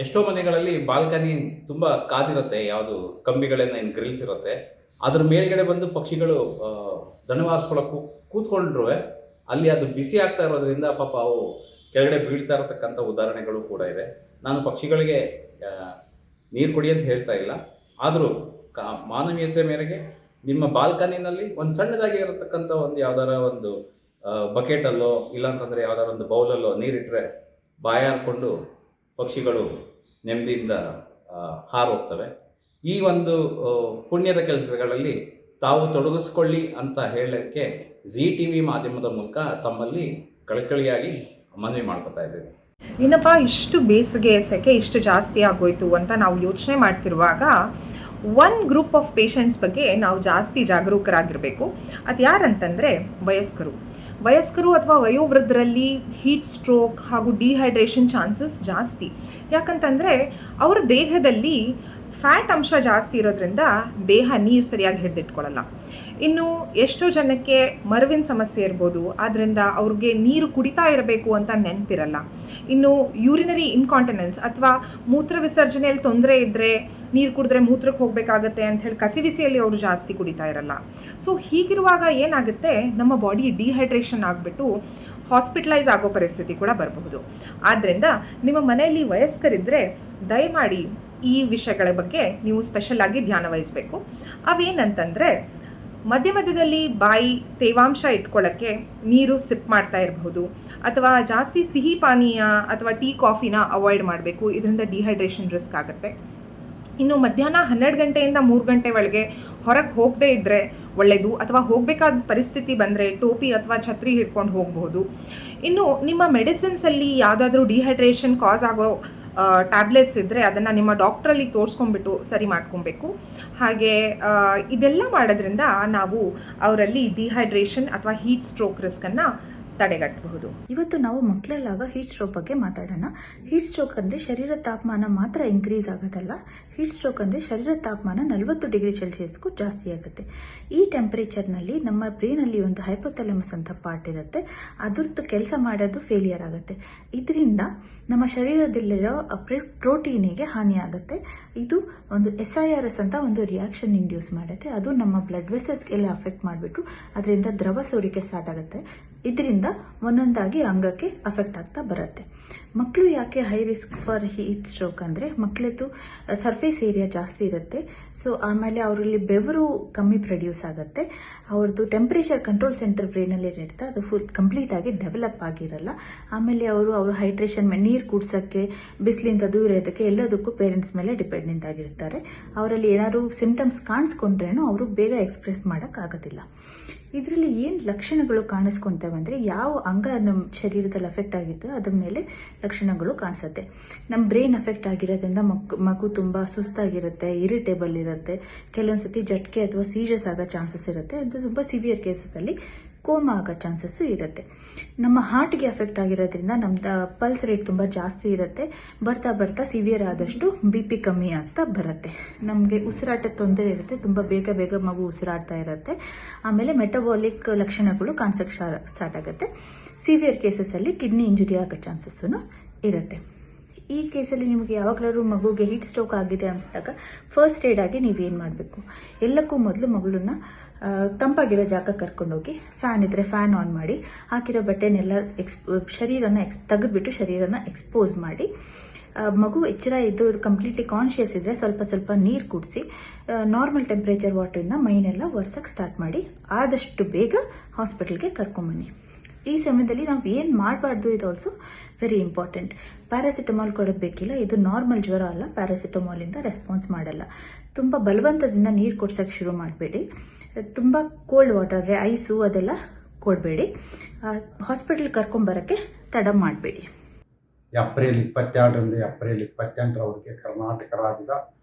ಎಷ್ಟೋ ಮನೆಗಳಲ್ಲಿ ಬಾಲ್ಕನಿ ತುಂಬ ಕಾದಿರುತ್ತೆ, ಯಾವುದು ಕಂಬಿಗಳನ್ನ ಏನು ಗ್ರಿಲ್ಸ್ ಇರುತ್ತೆ, ಅದ್ರ ಮೇಲ್ಗಡೆ ಬಂದು ಪಕ್ಷಿಗಳು ದಣವಾರಿಸ್ಕೊಳ್ಳೋಕೆ ಕೂತ್ಕೊಂಡ್ರು ಅಲ್ಲಿ ಅದು ಬಿಸಿ ಆಗ್ತಾ ಇರೋದ್ರಿಂದ ಪಾಪ ಅವು ಕೆಳಗಡೆ ಬೀಳ್ತಾ ಇರತಕ್ಕಂಥ ಉದಾಹರಣೆಗಳು ಕೂಡ ಇದೆ. ನಾನು ಪಕ್ಷಿಗಳಿಗೆ ನೀರು ಕುಡಿ ಅಂತ ಹೇಳ್ತಾ ಇಲ್ಲ, ಆದರೂ ಮಾನವೀಯತೆ ಮೇರೆಗೆ ನಿಮ್ಮ ಬಾಲ್ಕನಿನಲ್ಲಿ ಒಂದು ಸಣ್ಣದಾಗಿ ಇರತಕ್ಕಂಥ ಒಂದು ಯಾವ್ದಾರ ಒಂದು ಬಕೆಟಲ್ಲೋ ಇಲ್ಲಾಂತಂದರೆ ಯಾವ್ದಾರ ಒಂದು ಬೌಲಲ್ಲೋ ನೀರಿಟ್ಟರೆ ಬಾಯಾರಿಕೊಂಡು ಪಕ್ಷಿಗಳು ನೆಮ್ಮದಿಯಿಂದ ಹಾರೋಗ್ತವೆ. ಈ ಒಂದು ಪುಣ್ಯದ ಕೆಲಸಗಳಲ್ಲಿ ತಾವು ತೊಡಗಿಸ್ಕೊಳ್ಳಿ ಅಂತ ಹೇಳೋಕ್ಕೆ ZTV ಮಾಧ್ಯಮದ ಮೂಲಕ ತಮ್ಮಲ್ಲಿ ಕಳಕಳಿಯಾಗಿ ಮನವಿ ಮಾಡ್ಕೊತಾ ಇದ್ದೀನಿ. ಏನಪ್ಪ ಇಷ್ಟು ಬೇಸಿಗೆ ಸೆಕೆ ಇಷ್ಟು ಜಾಸ್ತಿ ಆಗೋಯ್ತು ಅಂತ ನಾವು ಯೋಚನೆ ಮಾಡ್ತಿರುವಾಗ ಒಂದು ಗ್ರೂಪ್ ಆಫ್ ಪೇಷಂಟ್ಸ್ ಬಗ್ಗೆ ನಾವು ಜಾಸ್ತಿ ಜಾಗರೂಕರಾಗಿರಬೇಕು. ಅದು ಯಾರಂತಂದರೆ ವಯಸ್ಕರು ಅಥವಾ ವಯೋವೃದ್ಧರಲ್ಲಿ ಹೀಟ್ ಸ್ಟ್ರೋಕ್ ಹಾಗೂ ಡಿಹೈಡ್ರೇಷನ್ ಚಾನ್ಸಸ್ ಜಾಸ್ತಿ. ಯಾಕಂತಂದರೆ ಅವರ ದೇಹದಲ್ಲಿ ಫ್ಯಾಟ್ ಅಂಶ ಜಾಸ್ತಿ ಇರೋದ್ರಿಂದ ದೇಹ ನೀರು ಸರಿಯಾಗಿ ಹಿಡಿದಿಟ್ಕೊಳ್ಳಲ್ಲ. ಇನ್ನು ಎಷ್ಟೋ ಜನಕ್ಕೆ ಮರವಿನ ಸಮಸ್ಯೆ ಇರ್ಬೋದು, ಆದ್ದರಿಂದ ಅವ್ರಿಗೆ ನೀರು ಕುಡಿತಾ ಇರಬೇಕು ಅಂತ ನೆನಪಿರಲ್ಲ. ಇನ್ನು ಯೂರಿನರಿ ಇನ್ಕಾಂಟಿನೆನ್ಸ್ ಅಥವಾ ಮೂತ್ರ ವಿಸರ್ಜನೆಯಲ್ಲಿ ತೊಂದರೆ ಇದ್ದರೆ ನೀರು ಕುಡಿದ್ರೆ ಮೂತ್ರಕ್ಕೆ ಹೋಗಬೇಕಾಗತ್ತೆ ಅಂಥೇಳಿ ಕಸಿವಿಸಿಯಲ್ಲಿ ಅವರು ಜಾಸ್ತಿ ಕುಡಿತಾ ಇರಲ್ಲ. ಸೊ ಹೀಗಿರುವಾಗ ಏನಾಗುತ್ತೆ, ನಮ್ಮ ಬಾಡಿ ಡಿಹೈಡ್ರೇಷನ್ ಆಗಿಬಿಟ್ಟು ಹಾಸ್ಪಿಟಲೈಸ್ ಆಗೋ ಪರಿಸ್ಥಿತಿ ಕೂಡ ಬರಬಹುದು. ಆದ್ದರಿಂದ ನಿಮ್ಮ ಮನೆಯಲ್ಲಿ ವಯಸ್ಕರಿದ್ದರೆ ದಯಮಾಡಿ ಈ ವಿಷಯಗಳ ಬಗ್ಗೆ ನೀವು ಸ್ಪೆಷಲ್ ಆಗಿ ಧ್ಯಾನ ವಹಿಸಬೇಕು. ಅವೇನಂತಂದರೆ, ಮಧ್ಯದಲ್ಲಿ ಬಾಯಿ ತೇವಾಂಶ ಇಟ್ಕೊಳ್ಳೋಕ್ಕೆ ನೀರು ಸಿಪ್ ಮಾಡ್ತಾ ಇರಬಹುದು, ಅಥವಾ ಜಾಸ್ತಿ ಸಿಹಿ ಪಾನೀಯ ಅಥವಾ ಟೀ ಕಾಫಿನ ಅವಾಯ್ಡ್ ಮಾಡಬೇಕು. ಇದರಿಂದ ಡಿಹೈಡ್ರೇಷನ್ ರಿಸ್ಕ್ ಆಗುತ್ತೆ. ಇನ್ನು ಮಧ್ಯಾಹ್ನ 12 ಗಂಟೆಯಿಂದ 3 ಗಂಟೆ ಒಳಗೆ ಹೊರಗೆ ಹೋಗದೇ ಇದ್ದರೆ ಒಳ್ಳೆಯದು, ಅಥವಾ ಹೋಗಬೇಕಾದ ಪರಿಸ್ಥಿತಿ ಬಂದರೆ ಟೋಪಿ ಅಥವಾ ಛತ್ರಿ ಹಿಡ್ಕೊಂಡು ಹೋಗಬಹುದು. ಇನ್ನು ನಿಮ್ಮ ಮೆಡಿಸಿನ್ಸಲ್ಲಿ ಯಾವುದಾದ್ರೂ ಡಿಹೈಡ್ರೇಷನ್ ಕಾಸ್ ಆಗೋ ಟ್ಯಾಬ್ಲೆಟ್ಸ್ ಇದ್ದರೆ ಅದನ್ನು ನಿಮ್ಮ ಡಾಕ್ಟ್ರಲ್ಲಿ ತೋರಿಸ್ಕೊಂಡ್ಬಿಟ್ಟು ಸರಿ ಮಾಡ್ಕೊಬೇಕು. ಹಾಗೆ ಇದೆಲ್ಲ ಮಾಡೋದ್ರಿಂದ ನಾವು ಅವರಲ್ಲಿ ಡಿಹೈಡ್ರೇಷನ್ ಅಥವಾ ಹೀಟ್ ಸ್ಟ್ರೋಕ್ ರಿಸ್ಕನ್ನು ತಡೆಗಟ್ಟಬಹುದು. ಇವತ್ತು ನಾವು ಮಕ್ಕಳಲ್ಲಾಗ ಹೀಟ್ ಸ್ಟ್ರೋಕ್ ಬಗ್ಗೆ ಮಾತಾಡೋಣ. ಹೀಟ್ ಸ್ಟ್ರೋಕ್ ಅಂದರೆ ಶರೀರ ತಾಪಮಾನ ಮಾತ್ರ ಇನ್ಕ್ರೀಸ್ ಆಗೋದಲ್ಲ. ಹೀಟ್ ಸ್ಟ್ರೋಕ್ ಅಂದರೆ ಶರೀರ ತಾಪಮಾನ 40 ಡಿಗ್ರಿ ಸೆಲ್ಸಿಯಸ್ಗೂ ಜಾಸ್ತಿ ಆಗುತ್ತೆ. ಈ ಟೆಂಪರೇಚರ್ನಲ್ಲಿ ನಮ್ಮ ಬ್ರೈನಲ್ಲಿ ಒಂದು ಹೈಪೋಥಾಲಮಸ್ ಅಂತ ಪಾರ್ಟ್ ಇರುತ್ತೆ, ಅದ್ರದ್ದು ಕೆಲಸ ಮಾಡೋದು ಫೇಲಿಯರ್ ಆಗುತ್ತೆ. ಇದರಿಂದ ನಮ್ಮ ಶರೀರದಲ್ಲಿರೋ ಪ್ರೋಟೀನಿಗೆ ಹಾನಿ ಆಗುತ್ತೆ. ಇದು ಒಂದು SIRS ಅಂತ ಒಂದು ರಿಯಾಕ್ಷನ್ ಇಂಡ್ಯೂಸ್ ಮಾಡುತ್ತೆ. ಅದು ನಮ್ಮ ಬ್ಲಡ್ ವೆಸಲ್ಸ್ಗೆಲ್ಲ ಅಫೆಕ್ಟ್ ಮಾಡಿಬಿಟ್ಟು ಅದರಿಂದ ದ್ರವ ಸೋರಿಕೆ ಸ್ಟಾರ್ಟ್ ಆಗುತ್ತೆ. ಇದರಿಂದ ಒಂದೊಂದಾಗಿ ಅಂಗಕ್ಕೆ ಅಫೆಕ್ಟ್ ಆಗ್ತಾ ಬರುತ್ತೆ. ಮಕ್ಕಳು ಯಾಕೆ high risk for heat stroke ಅಂದರೆ, ಮಕ್ಕಳದ್ದು ಸರ್ಫೇಸ್ ಏರಿಯಾ ಜಾಸ್ತಿ ಇರುತ್ತೆ. ಸೊ ಆಮೇಲೆ ಅವರಲ್ಲಿ ಬೆವರು ಕಮ್ಮಿ ಪ್ರೊಡ್ಯೂಸ್ ಆಗುತ್ತೆ. ಅವ್ರದ್ದು ಟೆಂಪ್ರೇಚರ್ ಕಂಟ್ರೋಲ್ ಸೆಂಟರ್ ಬ್ರೈನಲ್ಲಿ ಇರುತ್ತೆ, ಅದು ಕಂಪ್ಲೀಟ್ ಆಗಿ ಡೆವಲಪ್ ಆಗಿರಲ್ಲ. ಆಮೇಲೆ ಅವರು ಅವರು ಹೈಡ್ರೇಷನ್ ನೀರು ಕುಡ್ಸೋಕ್ಕೆ, ಬಿಸಿಲಿಂದ ದೂರ ಇರೋದಕ್ಕೆ ಎಲ್ಲದಕ್ಕೂ ಪೇರೆಂಟ್ಸ್ ಮೇಲೆ ಡಿಪೆಂಡೆಂಟ್ ಆಗಿರ್ತಾರೆ. ಅವರಲ್ಲಿ ಏನಾದ್ರು ಸಿಂಪ್ಟಮ್ಸ್ ಕಾಣಿಸ್ಕೊಂಡ್ರೇನೋ ಅವರು ಬೇಗ ಎಕ್ಸ್ಪ್ರೆಸ್ ಮಾಡೋಕ್ಕಾಗೋದಿಲ್ಲ. ಇದರಲ್ಲಿ ಏನು ಲಕ್ಷಣಗಳು ಕಾಣಿಸ್ಕೊತೇವೆ ಅಂದರೆ, ಯಾವ ಅಂಗ ನಮ್ಮ ಶರೀರದಲ್ಲಿ ಅಫೆಕ್ಟ್ ಆಗಿತ್ತು ಅದ್ರ ಮೇಲೆ ಲಕ್ಷಣಗಳು ಕಾಣಿಸುತ್ತೆ. ನಮ್ಮ ಬ್ರೈನ್ ಅಫೆಕ್ಟ್ ಆಗಿರೋದ್ರಿಂದ ಮಗು ತುಂಬ ಸುಸ್ತಾಗಿರುತ್ತೆ, ಇರಿಟೇಬಲ್ ಇರುತ್ತೆ, ಕೆಲವೊಂದ್ಸತಿ ಜಟ್ಕೆ ಅಥವಾ ಸೀಜರ್ಸ್ ಆಗೋ ಚಾನ್ಸಸ್ ಇರುತ್ತೆ. ಅದು ತುಂಬ ಸಿವಿಯರ್ ಕೇಸಸಲ್ಲಿ ಕೋಮಾ ಆಗೋ ಚಾನ್ಸಸ್ಸು ಇರುತ್ತೆ. ನಮ್ಮ ಹಾರ್ಟ್ಗೆ ಅಫೆಕ್ಟ್ ಆಗಿರೋದ್ರಿಂದ ನಮ್ದು ಪಲ್ಸ್ ರೇಟ್ ತುಂಬ ಜಾಸ್ತಿ ಇರುತ್ತೆ. ಬರ್ತಾ ಬರ್ತಾ ಸಿವಿಯರ್ ಆದಷ್ಟು BP ಕಮ್ಮಿ ಆಗ್ತಾ ಬರುತ್ತೆ. ನಮಗೆ ಉಸಿರಾಟದ ತೊಂದರೆ ಇರುತ್ತೆ, ತುಂಬ ಬೇಗ ಮಗು ಉಸಿರಾಡ್ತಾ ಇರುತ್ತೆ. ಆಮೇಲೆ ಮೆಟಬಾಲಿಕ್ ಲಕ್ಷಣಗಳು ಕಾಣಿಸೋಕ್ಕೆ ಸ್ಟಾರ್ಟ್ ಆಗುತ್ತೆ. ಸಿವಿಯರ್ ಕೇಸಸಲ್ಲಿ ಕಿಡ್ನಿ ಇಂಜುರಿ ಆಗೋ ಚಾನ್ಸಸ್ಸು ಇರುತ್ತೆ. ಈ ಕೇಸಲ್ಲಿ ನಿಮಗೆ ಯಾವಾಗಲಾದ್ರೂ ಮಗುಗೆ ಹೀಟ್ ಸ್ಟ್ರೋಕ್ ಆಗಿದೆ ಅನಿಸಿದಾಗ ಫಸ್ಟ್ ಏಡ್ ಆಗಿ ನೀವೇನು ಮಾಡಬೇಕು, ಎಲ್ಲಕ್ಕೂ ಮೊದಲು ಮಗಳನ್ನ ತಂಪಾಗಿರೋ ಜಾಗ ಕರ್ಕೊಂಡೋಗಿ, ಫ್ಯಾನ್ ಇದ್ದರೆ ಫ್ಯಾನ್ ಆನ್ ಮಾಡಿ, ಹಾಕಿರೋ ಬಟ್ಟೆನೆಲ್ಲ ಶರೀರನ ತೆಗೆದ್ಬಿಟ್ಟು ಶರೀರನ ಎಕ್ಸ್ಪೋಸ್ ಮಾಡಿ, ಮಗು ಎಚ್ಚರ ಇದ್ದು ಕಂಪ್ಲೀಟ್ಲಿ ಕಾನ್ಷಿಯಸ್ ಇದ್ದರೆ ಸ್ವಲ್ಪ ನೀರು ಕುಡಿಸಿ, ನಾರ್ಮಲ್ ಟೆಂಪ್ರೇಚರ್ ವಾಟರಿಂದ ಮೈನೆಲ್ಲ ಒರೆಸೋಕ್ಕೆ ಸ್ಟಾರ್ಟ್ ಮಾಡಿ, ಆದಷ್ಟು ಬೇಗ ಹಾಸ್ಪಿಟಲ್ಗೆ ಕರ್ಕೊಂಬನ್ನಿ. ಈ ಸಮಯದಲ್ಲಿ ನಾವು ಏನು ಮಾಡಬಾರ್ದು, ಇದು ಆಲ್ಸೋ ವೆರಿ ಇಂಪಾರ್ಟೆಂಟ್. ಪ್ಯಾರಾಸಿಟಮಾಲ್ ಕೊಡೋದು ಬೇಕಿಲ್ಲ, ಇದು ನಾರ್ಮಲ್ ಜ್ವರ ಅಲ್ಲ, ಪ್ಯಾರಾಸಿಟಮಾಲಿಂದ ರೆಸ್ಪಾನ್ಸ್ ಮಾಡಲ್ಲ. ತುಂಬ ಬಲವಂತದಿಂದ ನೀರು ಕೊಡ್ಸೋಕ್ಕೆ ಶುರು ಮಾಡಬೇಡಿ. ತುಂಬ ಕೋಲ್ಡ್ ವಾಟರ್ ಅಂದರೆ ಐಸು ಅದೆಲ್ಲ ಕೊಡಬೇಡಿ. ಹಾಸ್ಪಿಟಲ್ ಕರ್ಕೊಂಬರೋಕ್ಕೆ ತಡ ಮಾಡಬೇಡಿ. ಏಪ್ರಿಲ್ 22ರಿಂದ ಏಪ್ರಿಲ್ 28ರವರೆಗೆ ಕರ್ನಾಟಕ ರಾಜ್ಯದ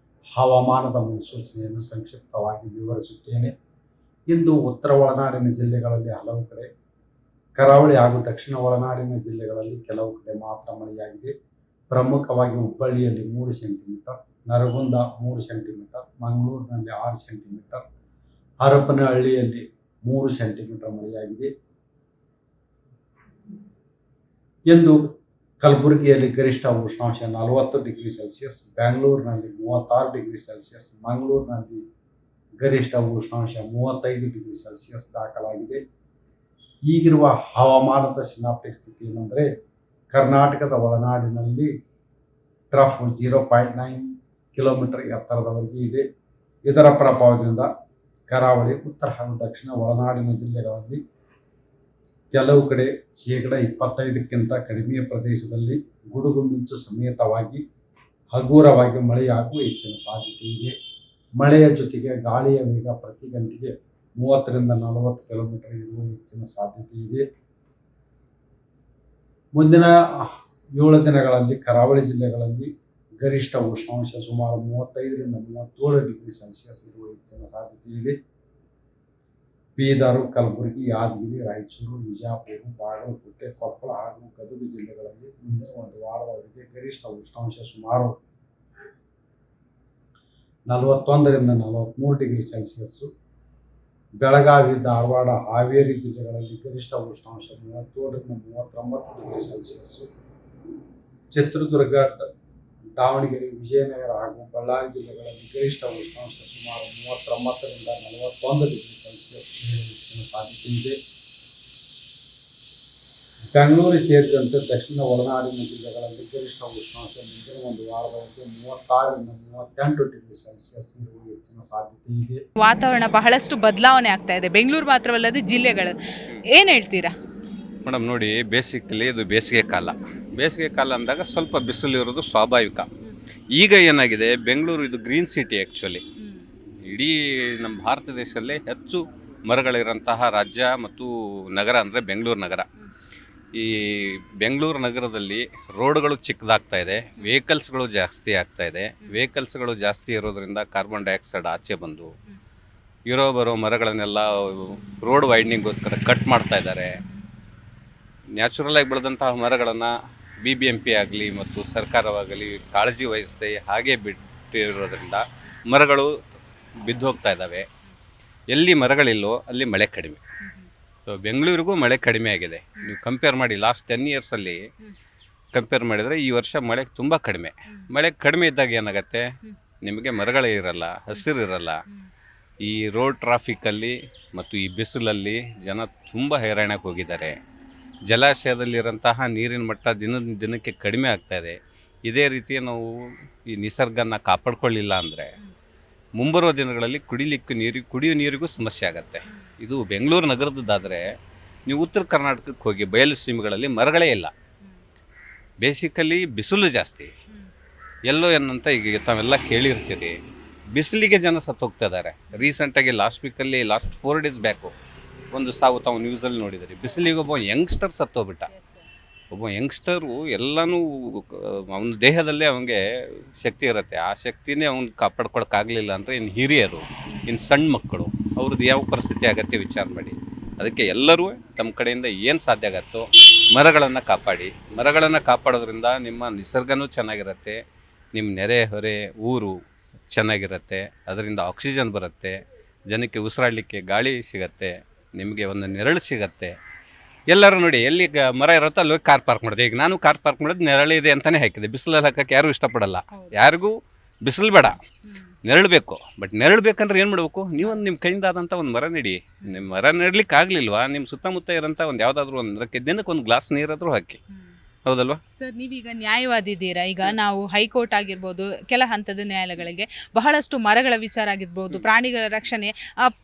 ಹವಾಮಾನದ ಮುನ್ಸೂಚನೆಯನ್ನು ಸಂಕ್ಷಿಪ್ತವಾಗಿ ವಿವರಿಸುತ್ತೇನೆ. ಇಂದು ಉತ್ತರ ಒಳನಾಡಿನ ಜಿಲ್ಲೆಗಳಲ್ಲಿ ಹಲವು ಕಡೆ, ಕರಾವಳಿ ಹಾಗೂ ದಕ್ಷಿಣ ಒಳನಾಡಿನ ಜಿಲ್ಲೆಗಳಲ್ಲಿ ಕೆಲವು ಕಡೆ ಮಾತ್ರ ಮಳೆಯಾಗಿದೆ. ಪ್ರಮುಖವಾಗಿ ಹುಬ್ಬಳ್ಳಿಯಲ್ಲಿ 3 ಸೆಂಟಿಮೀಟರ್, ನರಗುಂದ 3 ಸೆಂಟಿಮೀಟರ್, ಮಂಗಳೂರಿನಲ್ಲಿ 6 ಸೆಂಟಿಮೀಟರ್, ಹರಪನಹಳ್ಳಿಯಲ್ಲಿ 3 ಸೆಂಟಿಮೀಟರ್ ಮಳೆಯಾಗಿದೆ. ಎಂದು ಕಲಬುರಗಿಯಲ್ಲಿ ಗರಿಷ್ಠ ಉಷ್ಣಾಂಶ 40 ಡಿಗ್ರಿ ಸೆಲ್ಸಿಯಸ್, ಬೆಂಗಳೂರಿನಲ್ಲಿ 36 ಡಿಗ್ರಿ ಸೆಲ್ಸಿಯಸ್, ಮಂಗಳೂರಿನಲ್ಲಿ ಗರಿಷ್ಠ ಉಷ್ಣಾಂಶ 35 ಡಿಗ್ರಿ ಸೆಲ್ಸಿಯಸ್ ದಾಖಲಾಗಿದೆ. ಈಗಿರುವ ಹವಾಮಾನದ ಸಿನಾಪ್ಟಿಕ್ ಸ್ಥಿತಿ ಏನಂದರೆ, ಕರ್ನಾಟಕದ ಒಳನಾಡಿನಲ್ಲಿ ಟ್ರಫ್ 0.9 ಕಿಲೋಮೀಟರ್ ಎತ್ತರದವರೆಗೆ ಇದೆ. ಇದರ ಪ್ರಭಾವದಿಂದ ಕರಾವಳಿ, ಉತ್ತರ ಹಾಗೂ ದಕ್ಷಿಣ ಒಳನಾಡಿನ ಜಿಲ್ಲೆಗಳಲ್ಲಿ ಕೆಲವು ಕಡೆ 25%ಕ್ಕಿಂತ ಕಡಿಮೆ ಪ್ರದೇಶದಲ್ಲಿ ಗುಡುಗು ಮಿಂಚು ಸಮೇತವಾಗಿ ಹಗುರವಾಗಿ ಮಳೆಯಾಗುವ ಹೆಚ್ಚಿನ ಸಾಧ್ಯತೆ ಇದೆ. ಮಳೆಯ ಜೊತೆಗೆ ಗಾಳಿಯ ವೇಗ ಪ್ರತಿ ಗಂಟೆಗೆ 30ರಿಂದ 40 ಕಿಲೋಮೀಟರ್ ಇರುವ ಹೆಚ್ಚಿನ ಸಾಧ್ಯತೆ ಇದೆ. ಮುಂದಿನ 7 ದಿನಗಳಲ್ಲಿ ಕರಾವಳಿ ಜಿಲ್ಲೆಗಳಲ್ಲಿ ಗರಿಷ್ಠ ಉಷ್ಣಾಂಶ ಸುಮಾರು 35ರಿಂದ 37 ಡಿಗ್ರಿ ಸೆಲ್ಸಿಯಸ್ ಇರುವ ಹೆಚ್ಚಿನ ಸಾಧ್ಯತೆ ಇದೆ. ಬೀದರು, ಕಲಬುರಗಿ, ಯಾದಗಿರಿ, ರಾಯಚೂರು, ವಿಜಯಪುರ, ಬಾಗಲಕೋಟೆ, ಕೊಪ್ಪಳ ಹಾಗೂ ಗದಗ ಜಿಲ್ಲೆಗಳಲ್ಲಿ ಮುಂದಿನ ಒಂದು ವಾರದವರೆಗೆ ಗರಿಷ್ಠ ಉಷ್ಣಾಂಶ ಸುಮಾರು 41ರಿಂದ 43 ಡಿಗ್ರಿ ಸೆಲ್ಸಿಯಸ್ಸು. ಬೆಳಗಾವಿ, ಧಾರವಾಡ, ಹಾವೇರಿ ಜಿಲ್ಲೆಗಳಲ್ಲಿ ಗರಿಷ್ಠ ಉಷ್ಣಾಂಶ 37ರಿಂದ 39 ಡಿಗ್ರಿ ಸೆಲ್ಸಿಯಸ್ಸು. ಚಿತ್ರದುರ್ಗ, ದಾವಣಗೆರೆ, ವಿಜಯನಗರ ಹಾಗೂ ಬಳ್ಳಾರಿ ಜಿಲ್ಲೆಗಳಲ್ಲಿ ಗರಿಷ್ಠ ಉಷ್ಣಾಂಶ ಸುಮಾರು 39ರಿಂದ 41 ಡಿಗ್ರಿ ಸೆಲ್ಸಿಯಸ್ ಹೆಚ್ಚಿನ ಸಾಧ್ಯತೆ ಇದೆ. ಬೆಂಗಳೂರು ಸೇರಿದಂತೆ ದಕ್ಷಿಣ ಒಳನಾಡಿನ ಜಿಲ್ಲೆಗಳಲ್ಲಿ ಗರಿಷ್ಠ ಉಷ್ಣಾಂಶ ಮುಂದಿನ ಒಂದು ವಾರದವರೆಗೆ 36ರಿಂದ 38 ಡಿಗ್ರಿ ಸೆಲ್ಸಿಯಸ್ ಇರುವ ಹೆಚ್ಚಿನ ಸಾಧ್ಯತೆ ಇದೆ. ವಾತಾವರಣ ಬಹಳಷ್ಟು ಬದಲಾವಣೆ ಆಗ್ತಾ ಇದೆ, ಬೆಂಗಳೂರು ಮಾತ್ರವಲ್ಲದೆ ಜಿಲ್ಲೆಗಳು. ಏನು ಹೇಳ್ತೀರಾ ಮೇಡಮ್? ನೋಡಿ, ಬೇಸಿಕಲಿ ಇದು ಬೇಸಿಗೆ ಕಾಲ ಅಂದಾಗ ಸ್ವಲ್ಪ ಬಿಸಿಲು ಇರೋದು ಸ್ವಾಭಾವಿಕ. ಈಗ ಏನಾಗಿದೆ, ಬೆಂಗಳೂರು ಇದು ಗ್ರೀನ್ ಸಿಟಿ. ಆ್ಯಕ್ಚುಲಿ ಇಡೀ ನಮ್ಮ ಭಾರತ ದೇಶದಲ್ಲೇ ಹೆಚ್ಚು ಮರಗಳಿರೋಂತಹ ರಾಜ್ಯ ಮತ್ತು ನಗರ ಅಂದರೆ ಬೆಂಗಳೂರು ನಗರ. ಈ ಬೆಂಗಳೂರು ನಗರದಲ್ಲಿ ರೋಡ್ಗಳು ಚಿಕ್ಕದಾಗ್ತಾ ಇದೆ, ವೆಹಿಕಲ್ಸ್ಗಳು ಜಾಸ್ತಿ ಆಗ್ತಾ ಇದೆ. ವೆಹಿಕಲ್ಸ್ಗಳು ಜಾಸ್ತಿ ಇರೋದ್ರಿಂದ ಕಾರ್ಬನ್ ಡೈಆಕ್ಸೈಡ್ ಆಚೆ ಬಂದು ಬರೋ ಮರಗಳನ್ನೆಲ್ಲ ರೋಡ್ ವೈಡ್ನಿಂಗ್ಗೋಸ್ಕರ ಕಟ್ ಮಾಡ್ತಾ ಇದ್ದಾರೆ. ನ್ಯಾಚುರಲಾಗಿ ಬೆಳೆದಂತಹ ಮರಗಳನ್ನು BBMP ಆಗಲಿ ಮತ್ತು ಸರ್ಕಾರವಾಗಲಿ ಕಾಳಜಿ ವಹಿಸದೆ ಹಾಗೆ ಬಿಟ್ಟಿರೋದ್ರಿಂದ ಮರಗಳು ಬಿದ್ದು ಹೋಗ್ತಾ ಇದ್ದಾವೆ. ಎಲ್ಲಿ ಮರಗಳಿಲ್ಲೋ ಅಲ್ಲಿ ಮಳೆ ಕಡಿಮೆ. ಸೊ ಬೆಂಗಳೂರಿಗೂ ಮಳೆ ಕಡಿಮೆ ಆಗಿದೆ. ನೀವು ಕಂಪೇರ್ ಮಾಡಿ, ಲಾಸ್ಟ್ 10 ಇಯರ್ಸಲ್ಲಿ ಕಂಪೇರ್ ಮಾಡಿದರೆ ಈ ವರ್ಷ ಮಳೆ ತುಂಬ ಕಡಿಮೆ. ಮಳೆ ಕಡಿಮೆ ಇದ್ದಾಗ ಏನಾಗುತ್ತೆ, ನಿಮಗೆ ಮರಗಳೇ ಇರಲ್ಲ, ಹಸಿರು ಇರಲ್ಲ. ಈ ರೋಡ್ ಟ್ರಾಫಿಕ್ಕಲ್ಲಿ ಮತ್ತು ಈ ಬಿಸಿಲಲ್ಲಿ ಜನ ತುಂಬ ಹೈರಾಣಕ್ಕೆ ಹೋಗಿದ್ದಾರೆ. ಜಲಾಶಯದಲ್ಲಿರೋಂತಹ ನೀರಿನ ಮಟ್ಟ ದಿನಕ್ಕೆ ಕಡಿಮೆ ಆಗ್ತಾಯಿದೆ. ಇದೇ ರೀತಿ ನಾವು ಈ ನಿಸರ್ಗನ ಕಾಪಾಡ್ಕೊಳ್ಳಿಲ್ಲ ಅಂದರೆ ಮುಂಬರುವ ದಿನಗಳಲ್ಲಿ ಕುಡಿಯೋ ನೀರಿಗೂ ಸಮಸ್ಯೆ ಆಗುತ್ತೆ. ಇದು ಬೆಂಗಳೂರು ನಗರದ್ದಾದರೆ, ನೀವು ಉತ್ತರ ಕರ್ನಾಟಕಕ್ಕೆ ಹೋಗಿ ಬಯಲು ಸೀಮೆಗಳಲ್ಲಿ ಮರಗಳೇ ಇಲ್ಲ. ಬೇಸಿಕಲಿ ಬಿಸಿಲು ಜಾಸ್ತಿ. ಎಲ್ಲೋ ಏನಂತ ಈಗ ತಾವೆಲ್ಲ ಕೇಳಿರ್ತೀರಿ, ಬಿಸಿಲಿಗೆ ಜನ ಸತ್ತೋಗ್ತಾ ಇದ್ದಾರೆ. ರೀಸೆಂಟಾಗಿ ಲಾಸ್ಟ್ 4 days ಬ್ಯಾಕು ಒಂದು ಸಾವು ತಾವು ನ್ಯೂಸಲ್ಲಿ ನೋಡಿದ್ದೀರಿ. ಬಿಸಿಲಿಗೆ ಒಬ್ಬ ಯಂಗ್ಸ್ಟರ್ ಸತ್ತೋಗ್ಬಿಟ್ಟ. ಒಬ್ಬ ಯಂಗ್ಸ್ಟರು ಎಲ್ಲನೂ ಅವನ ದೇಹದಲ್ಲೇ ಅವನಿಗೆ ಶಕ್ತಿ ಇರುತ್ತೆ, ಆ ಶಕ್ತಿನೇ ಅವ್ನು ಕಾಪಾಡ್ಕೊಳಕ್ಕಾಗಲಿಲ್ಲ ಅಂದರೆ ಇನ್ನು ಹಿರಿಯರು, ಇನ್ನು ಸಣ್ಣ ಮಕ್ಕಳು, ಅವ್ರದ್ದು ಯಾವ ಪರಿಸ್ಥಿತಿ ಆಗತ್ತೆ ವಿಚಾರ ಮಾಡಿ. ಅದಕ್ಕೆ ಎಲ್ಲರೂ ತಮ್ಮ ಕಡೆಯಿಂದ ಏನು ಸಾಧ್ಯ ಆಗತ್ತೋ ಮರಗಳನ್ನು ಕಾಪಾಡಿ. ಮರಗಳನ್ನು ಕಾಪಾಡೋದ್ರಿಂದ ನಿಮ್ಮ ನಿಸರ್ಗನೂ ಚೆನ್ನಾಗಿರುತ್ತೆ, ನಿಮ್ಮ ನೆರೆ ಹೊರೆ ಊರು ಚೆನ್ನಾಗಿರುತ್ತೆ, ಅದರಿಂದ ಆಕ್ಸಿಜನ್ ಬರುತ್ತೆ, ಜನಕ್ಕೆ ಉಸಿರಾಡಲಿಕ್ಕೆ ಗಾಳಿ ಸಿಗತ್ತೆ, ನಿಮಗೆ ಒಂದು ನೆರಳು ಸಿಗತ್ತೆ. ಎಲ್ಲರೂ ನೋಡಿ ಎಲ್ಲಿ ಮರ ಇರುತ್ತೋ ಅಲ್ಲಿ ಹೋಗಿ ಕಾರ್ ಪಾರ್ಕ್ ಮಾಡಿದೆ. ಈಗ ನಾನು ಕಾರ್ ಪಾರ್ಕ್ ಮಾಡೋದು ನೆರಳಿದೆ ಅಂತಲೇ ಹಾಕಿದೆ. ಬಿಸಿಲಲ್ಲಿ ಹಾಕಕ್ಕೆ ಯಾರೂ ಇಷ್ಟಪಡಲ್ಲ, ಯಾರಿಗೂ ಬಿಸಿಲು ಬೇಡ, ನೆರಳು ಬೇಕು. ಬಟ್ ನೆರಳು ಬೇಕಂದ್ರೆ ಏನು ಮಾಡಬೇಕು, ನೀವೊಂದು ನಿಮ್ಮ ಕೈಯಿಂದ ಆದಂಥ ಒಂದು ಮರ ನೆಡಿ. ನಿಮ್ಮ ಮರ ನೆಡ್ಲಿಕ್ಕೆ ಆಗಲಿಲ್ವಾ, ನಿಮ್ಮ ಸುತ್ತಮುತ್ತ ಇರೋಂಥ ಒಂದು ಯಾವುದಾದ್ರೂ ಒಂದು ದಿನಕ್ಕೆ ಒಂದು ಗ್ಲಾಸ್ ನೀರಾದರೂ ಹಾಕಿ, ಹೌದಲ್ವಾ? ಸರ್, ನೀವೀಗ ನ್ಯಾಯವಾದಿ ಇದ್ದೀರಾ. ಈಗ ನಾವು ಹೈಕೋರ್ಟ್ ಆಗಿರ್ಬೋದು, ಕೆಲ ಹಂತದ ನ್ಯಾಯಾಲಯಗಳಿಗೆ ಬಹಳಷ್ಟು ಮರಗಳ ವಿಚಾರ ಆಗಿರ್ಬೋದು, ಪ್ರಾಣಿಗಳ ರಕ್ಷಣೆ,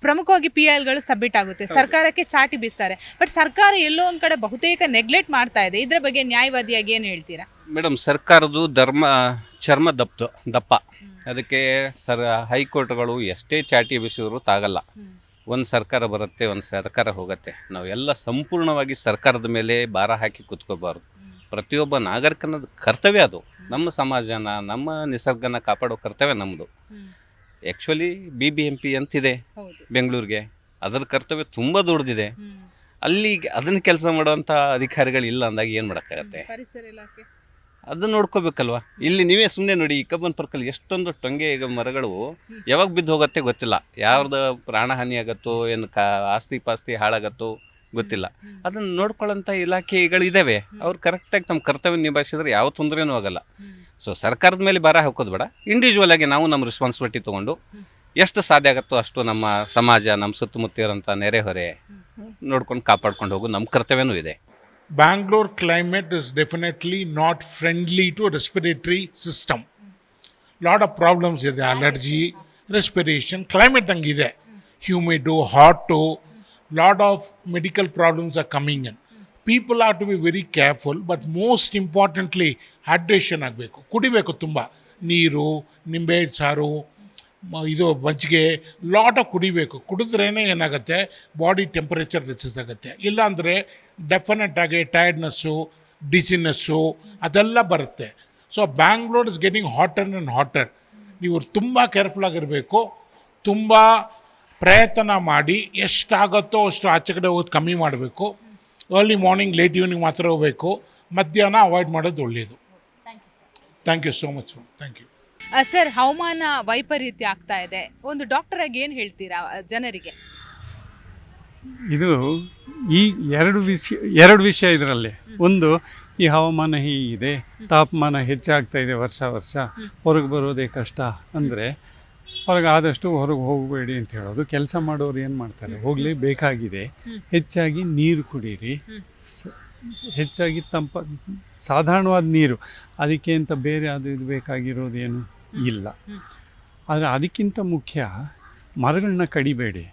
ಪ್ರಮುಖವಾಗಿ PILಗಳು ಸಬ್ಮಿಟ್ ಆಗುತ್ತೆ, ಸರ್ಕಾರಕ್ಕೆ ಚಾಟಿ ಬೀಸ್ತಾರೆ. ಬಟ್ ಸರ್ಕಾರ ಎಲ್ಲೋ ಒಂದು ಕಡೆ ಬಹುತೇಕ ನೆಗ್ಲೆಕ್ಟ್ ಮಾಡ್ತಾ ಇದೆ. ಇದ್ರ ಬಗ್ಗೆ ನ್ಯಾಯವಾದಿಯಾಗಿ ಏನು ಹೇಳ್ತೀರಾ? ಮೇಡಮ್, ಸರ್ಕಾರದ್ದು ಚರ್ಮ ದಪ್ಪ. ಅದಕ್ಕೆ ಹೈಕೋರ್ಟ್ಗಳು ಎಷ್ಟೇ ಚಾಟಿ ಬೀಸಿದ್ರು ತಾಗಲ್ಲ. ಒಂದು ಸರ್ಕಾರ ಬರುತ್ತೆ, ಒಂದು ಸರ್ಕಾರ ಹೋಗುತ್ತೆ. ನಾವೆಲ್ಲ ಸಂಪೂರ್ಣವಾಗಿ ಸರ್ಕಾರದ ಮೇಲೆ ಭಾರ ಹಾಕಿ ಕೂತ್ಕೋಬಾರ್ದು. ಪ್ರತಿಯೊಬ್ಬ ನಾಗರಿಕನ ಕರ್ತವ್ಯ ಅದು. ನಮ್ಮ ಸಮಾಜನ, ನಮ್ಮ ನಿಸರ್ಗನ ಕಾಪಾಡೋ ಕರ್ತವ್ಯ ನಮ್ಮದು. ಆ್ಯಕ್ಚುಲಿ BBMP ಅಂತಿದೆ ಬೆಂಗಳೂರಿಗೆ, ಅದರ ಕರ್ತವ್ಯ ತುಂಬ ದೊಡ್ಡದಿದೆ. ಅಲ್ಲಿ ಅದನ್ನು ಕೆಲಸ ಮಾಡುವಂಥ ಅಧಿಕಾರಿಗಳಿಲ್ಲ ಅಂದಾಗ ಏನು ಮಾಡೋಕ್ಕಾಗತ್ತೆ? ಪರಿಸರ ಇಲಾಖೆ ಅದನ್ನ ನೋಡ್ಕೋಬೇಕಲ್ವ. ಇಲ್ಲಿ ನೀವೇ ಸುಮ್ಮನೆ ನೋಡಿ, ಈ ಕಬ್ಬನ್ ಪಾರ್ಕಲ್ಲಿ ಎಷ್ಟೊಂದು ಟೊಂಗೆ ಈಗ ಮರಗಳು ಯಾವಾಗ ಬಿದ್ದು ಹೋಗುತ್ತೆ ಗೊತ್ತಿಲ್ಲ, ಯಾವ್ದು ಪ್ರಾಣಹಾನಿ ಆಗತ್ತೋ ಏನು ಆಸ್ತಿ ಪಾಸ್ತಿ ಹಾಳಾಗತ್ತೋ ಗೊತ್ತಿಲ್ಲ. ಅದನ್ನು ನೋಡ್ಕೊಳ್ಳೋಂಥ ಇಲಾಖೆಗಳಿದ್ದಾವೆ, ಅವ್ರು ಕರೆಕ್ಟಾಗಿ ತಮ್ಮ ಕರ್ತವ್ಯ ನಿಭಾಯಿಸಿದ್ರೆ ಯಾವ ತೊಂದರೆನೂ ಆಗಲ್ಲ. ಸೊ ಸರ್ಕಾರದ ಮೇಲೆ ಭಾರ ಹಾಕೋದು ಬೇಡ, ಇಂಡಿವಿಜುವಲ್ ಆಗಿ ನಾವು ನಮ್ಮ ರೆಸ್ಪಾನ್ಸಿಬಿಲಿಟಿ ತೊಗೊಂಡು ಎಷ್ಟು ಸಾಧ್ಯ ಆಗುತ್ತೋ ಅಷ್ಟು ನಮ್ಮ ಸಮಾಜ, ನಮ್ಮ ಸುತ್ತಮುತ್ತ ಇರೋಂಥ ನೆರೆಹೊರೆ ನೋಡ್ಕೊಂಡು ಕಾಪಾಡ್ಕೊಂಡು ಹೋಗೋ ನಮ್ಮ ಕರ್ತವ್ಯನೂ ಇದೆ. Bangalore climate is definitely not friendly to respiratory system. Lot of problems ಇದೆ, allergy, respiration, climate hangide, humido, hot, lot of medical problems are coming in. People have to be very careful, but most importantly hydration ಆಗಬೇಕು, ಕುಡಿಬೇಕು ತುಂಬ ನೀರು, ನಿಂಬೆ ಸಾರು, ಇದು ಮಜ್ಜಿಗೆ lot of ಕುಡಿಬೇಕು. ಕುಡಿದ್ರೇ ಏನಾಗುತ್ತೆ, ಬಾಡಿ ಟೆಂಪರೇಚರ್ ರಿಚಸ್ ಆಗುತ್ತೆ. ಇಲ್ಲಾಂದರೆ ಡೆಫಿನೆಟಾಗಿ ಟಯರ್ಡ್ನೆಸ್ಸು, ಡಿಸಿನೆಸ್ಸು ಅದೆಲ್ಲ ಬರುತ್ತೆ. So Bangalore is getting hotter and hotter. ನೀವು ತುಂಬ ಕೇರ್ಫುಲ್ಲಾಗಿರಬೇಕು, ತುಂಬ ಪ್ರಯತ್ನ ಮಾಡಿ ಎಷ್ಟಾಗುತ್ತೋ ಅಷ್ಟು ಆಚೆ ಕಡೆ ಹೋಗೋದು ಕಮ್ಮಿ ಮಾಡಬೇಕು. ಅರ್ಲಿ ಮಾರ್ನಿಂಗ್ ಲೇಟ್ ಈವ್ನಿಂಗ್ ಮಾತ್ರ ಹೋಗಬೇಕು, ಮಧ್ಯಾಹ್ನ ಅವಾಯ್ಡ್ ಮಾಡೋದು ಒಳ್ಳೆಯದು. Thank you so much. Thank you. Sir, ಹವಾಮಾನ ವೈಪರೀತ್ಯ ಆಗ್ತಾ ಇದೆ, ಒಂದು ಡಾಕ್ಟರ್ ಆಗಿ ಏನು ಹೇಳ್ತೀರಾ ಜನರಿಗೆ? ಇದು ಈ ಎರಡು ವಿಷಯ ಇದರಲ್ಲಿ. ಒಂದು, ಈ ಹವಾಮಾನ ಹೀಗಿದೆ, ತಾಪಮಾನ ಹೆಚ್ಚಾಗ್ತಾ ಇದೆ ವರ್ಷ ಹೊರಗೆ ಬರೋದೇ ಕಷ್ಟ ಅಂದರೆ ಹೊರಗೆ ಆದಷ್ಟು ಹೊರಗೆ ಹೋಗಬೇಡಿ ಅಂತ ಹೇಳೋದು. ಕೆಲಸ ಮಾಡೋರು ಏನು ಮಾಡ್ತಾರೆ, ಹೋಗಲೇಬೇಕಾಗಿದೆ, ಹೆಚ್ಚಾಗಿ ನೀರು ಕುಡೀರಿ, ಹೆಚ್ಚಾಗಿ ಸಾಧಾರಣವಾದ ನೀರು, ಅದಕ್ಕೆ ಅಂತ ಬೇರೆ ಅದು ಇದು ಬೇಕಾಗಿರೋದೇನು ಇಲ್ಲ. ಆದರೆ ಅದಕ್ಕಿಂತ ಮುಖ್ಯ ಮರಗಳನ್ನ ಕಡಿಬೇಡಿ.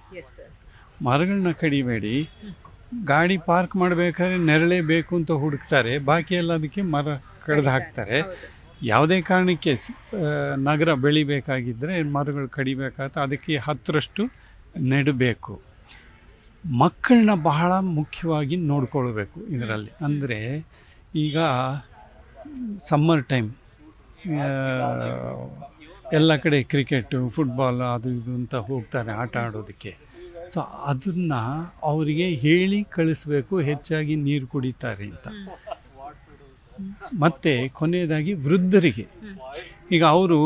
ಗಾಡಿ ಪಾರ್ಕ್ ಮಾಡಬೇಕಾದ್ರೆ ನೆರಳೇ ಬೇಕು ಅಂತ ಹುಡುಕ್ತಾರೆ, ಬಾಕಿ ಎಲ್ಲ ಅದಕ್ಕೆ ಮರ ಕಡ್ದು ಹಾಕ್ತಾರೆ. ಯಾವುದೇ ಕಾರಣಕ್ಕೆ ನಗರ ಬೆಳಿಬೇಕಾಗಿದ್ದರೆ ಮರಗಳು ಕಡಿಬೇಕಾಗುತ್ತೆ, ಅದಕ್ಕೆ 10ರಷ್ಟು ನೆಡಬೇಕು. ಮಕ್ಕಳನ್ನ ಬಹಳ ಮುಖ್ಯವಾಗಿ ನೋಡ್ಕೊಳ್ಬೇಕು ಇದರಲ್ಲಿ. ಅಂದರೆ ಈಗ ಸಮ್ಮರ್ ಟೈಮ್ ಎಲ್ಲ ಕಡೆ ಕ್ರಿಕೆಟು, ಫುಟ್ಬಾಲ್ ಅದು ಇದು ಅಂತ ಹೋಗ್ತಾರೆ ಆಟ ಆಡೋದಕ್ಕೆ. ಸೊ ಅದನ್ನು ಅವರಿಗೆ ಹೇಳಿ ಕಳಿಸ್ಬೇಕು, ಹೆಚ್ಚಾಗಿ ನೀರು ಕುಡಿತಾರೆ ಅಂತ. ಮತ್ತು ಕೊನೆಯದಾಗಿ ವೃದ್ಧರಿಗೆ, ಈಗ ಅವರು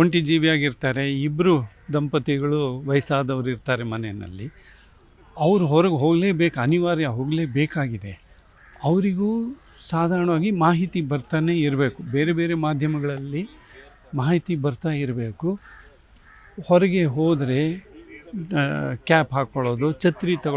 ಒಂಟಿ ಜೀವಿಯಾಗಿರ್ತಾರೆ, ಇಬ್ಬರು ದಂಪತಿಗಳು ವಯಸ್ಸಾದವರು ಇರ್ತಾರೆ ಮನೆಯಲ್ಲಿ, ಅವರು ಹೊರಗೆ ಅನಿವಾರ್ಯ ಹೋಗಲೇಬೇಕಾಗಿದೆ. ಅವರಿಗೂ ಸಾಧಾರಣವಾಗಿ ಮಾಹಿತಿ ಬರ್ತಾನೆ ಇರಬೇಕು, ಬೇರೆ ಬೇರೆ ಮಾಧ್ಯಮಗಳಲ್ಲಿ ಮಾಹಿತಿ ಬರ್ತಾ ಇರಬೇಕು. ಹೊರಗೆ ಹೋದರೆ ಕ್ಯಾಪ್ ಹಾಕ್ಕೊಳ್ಳೋದು, ಛತ್ರಿ ತಗೊಳ್ಳೋದು.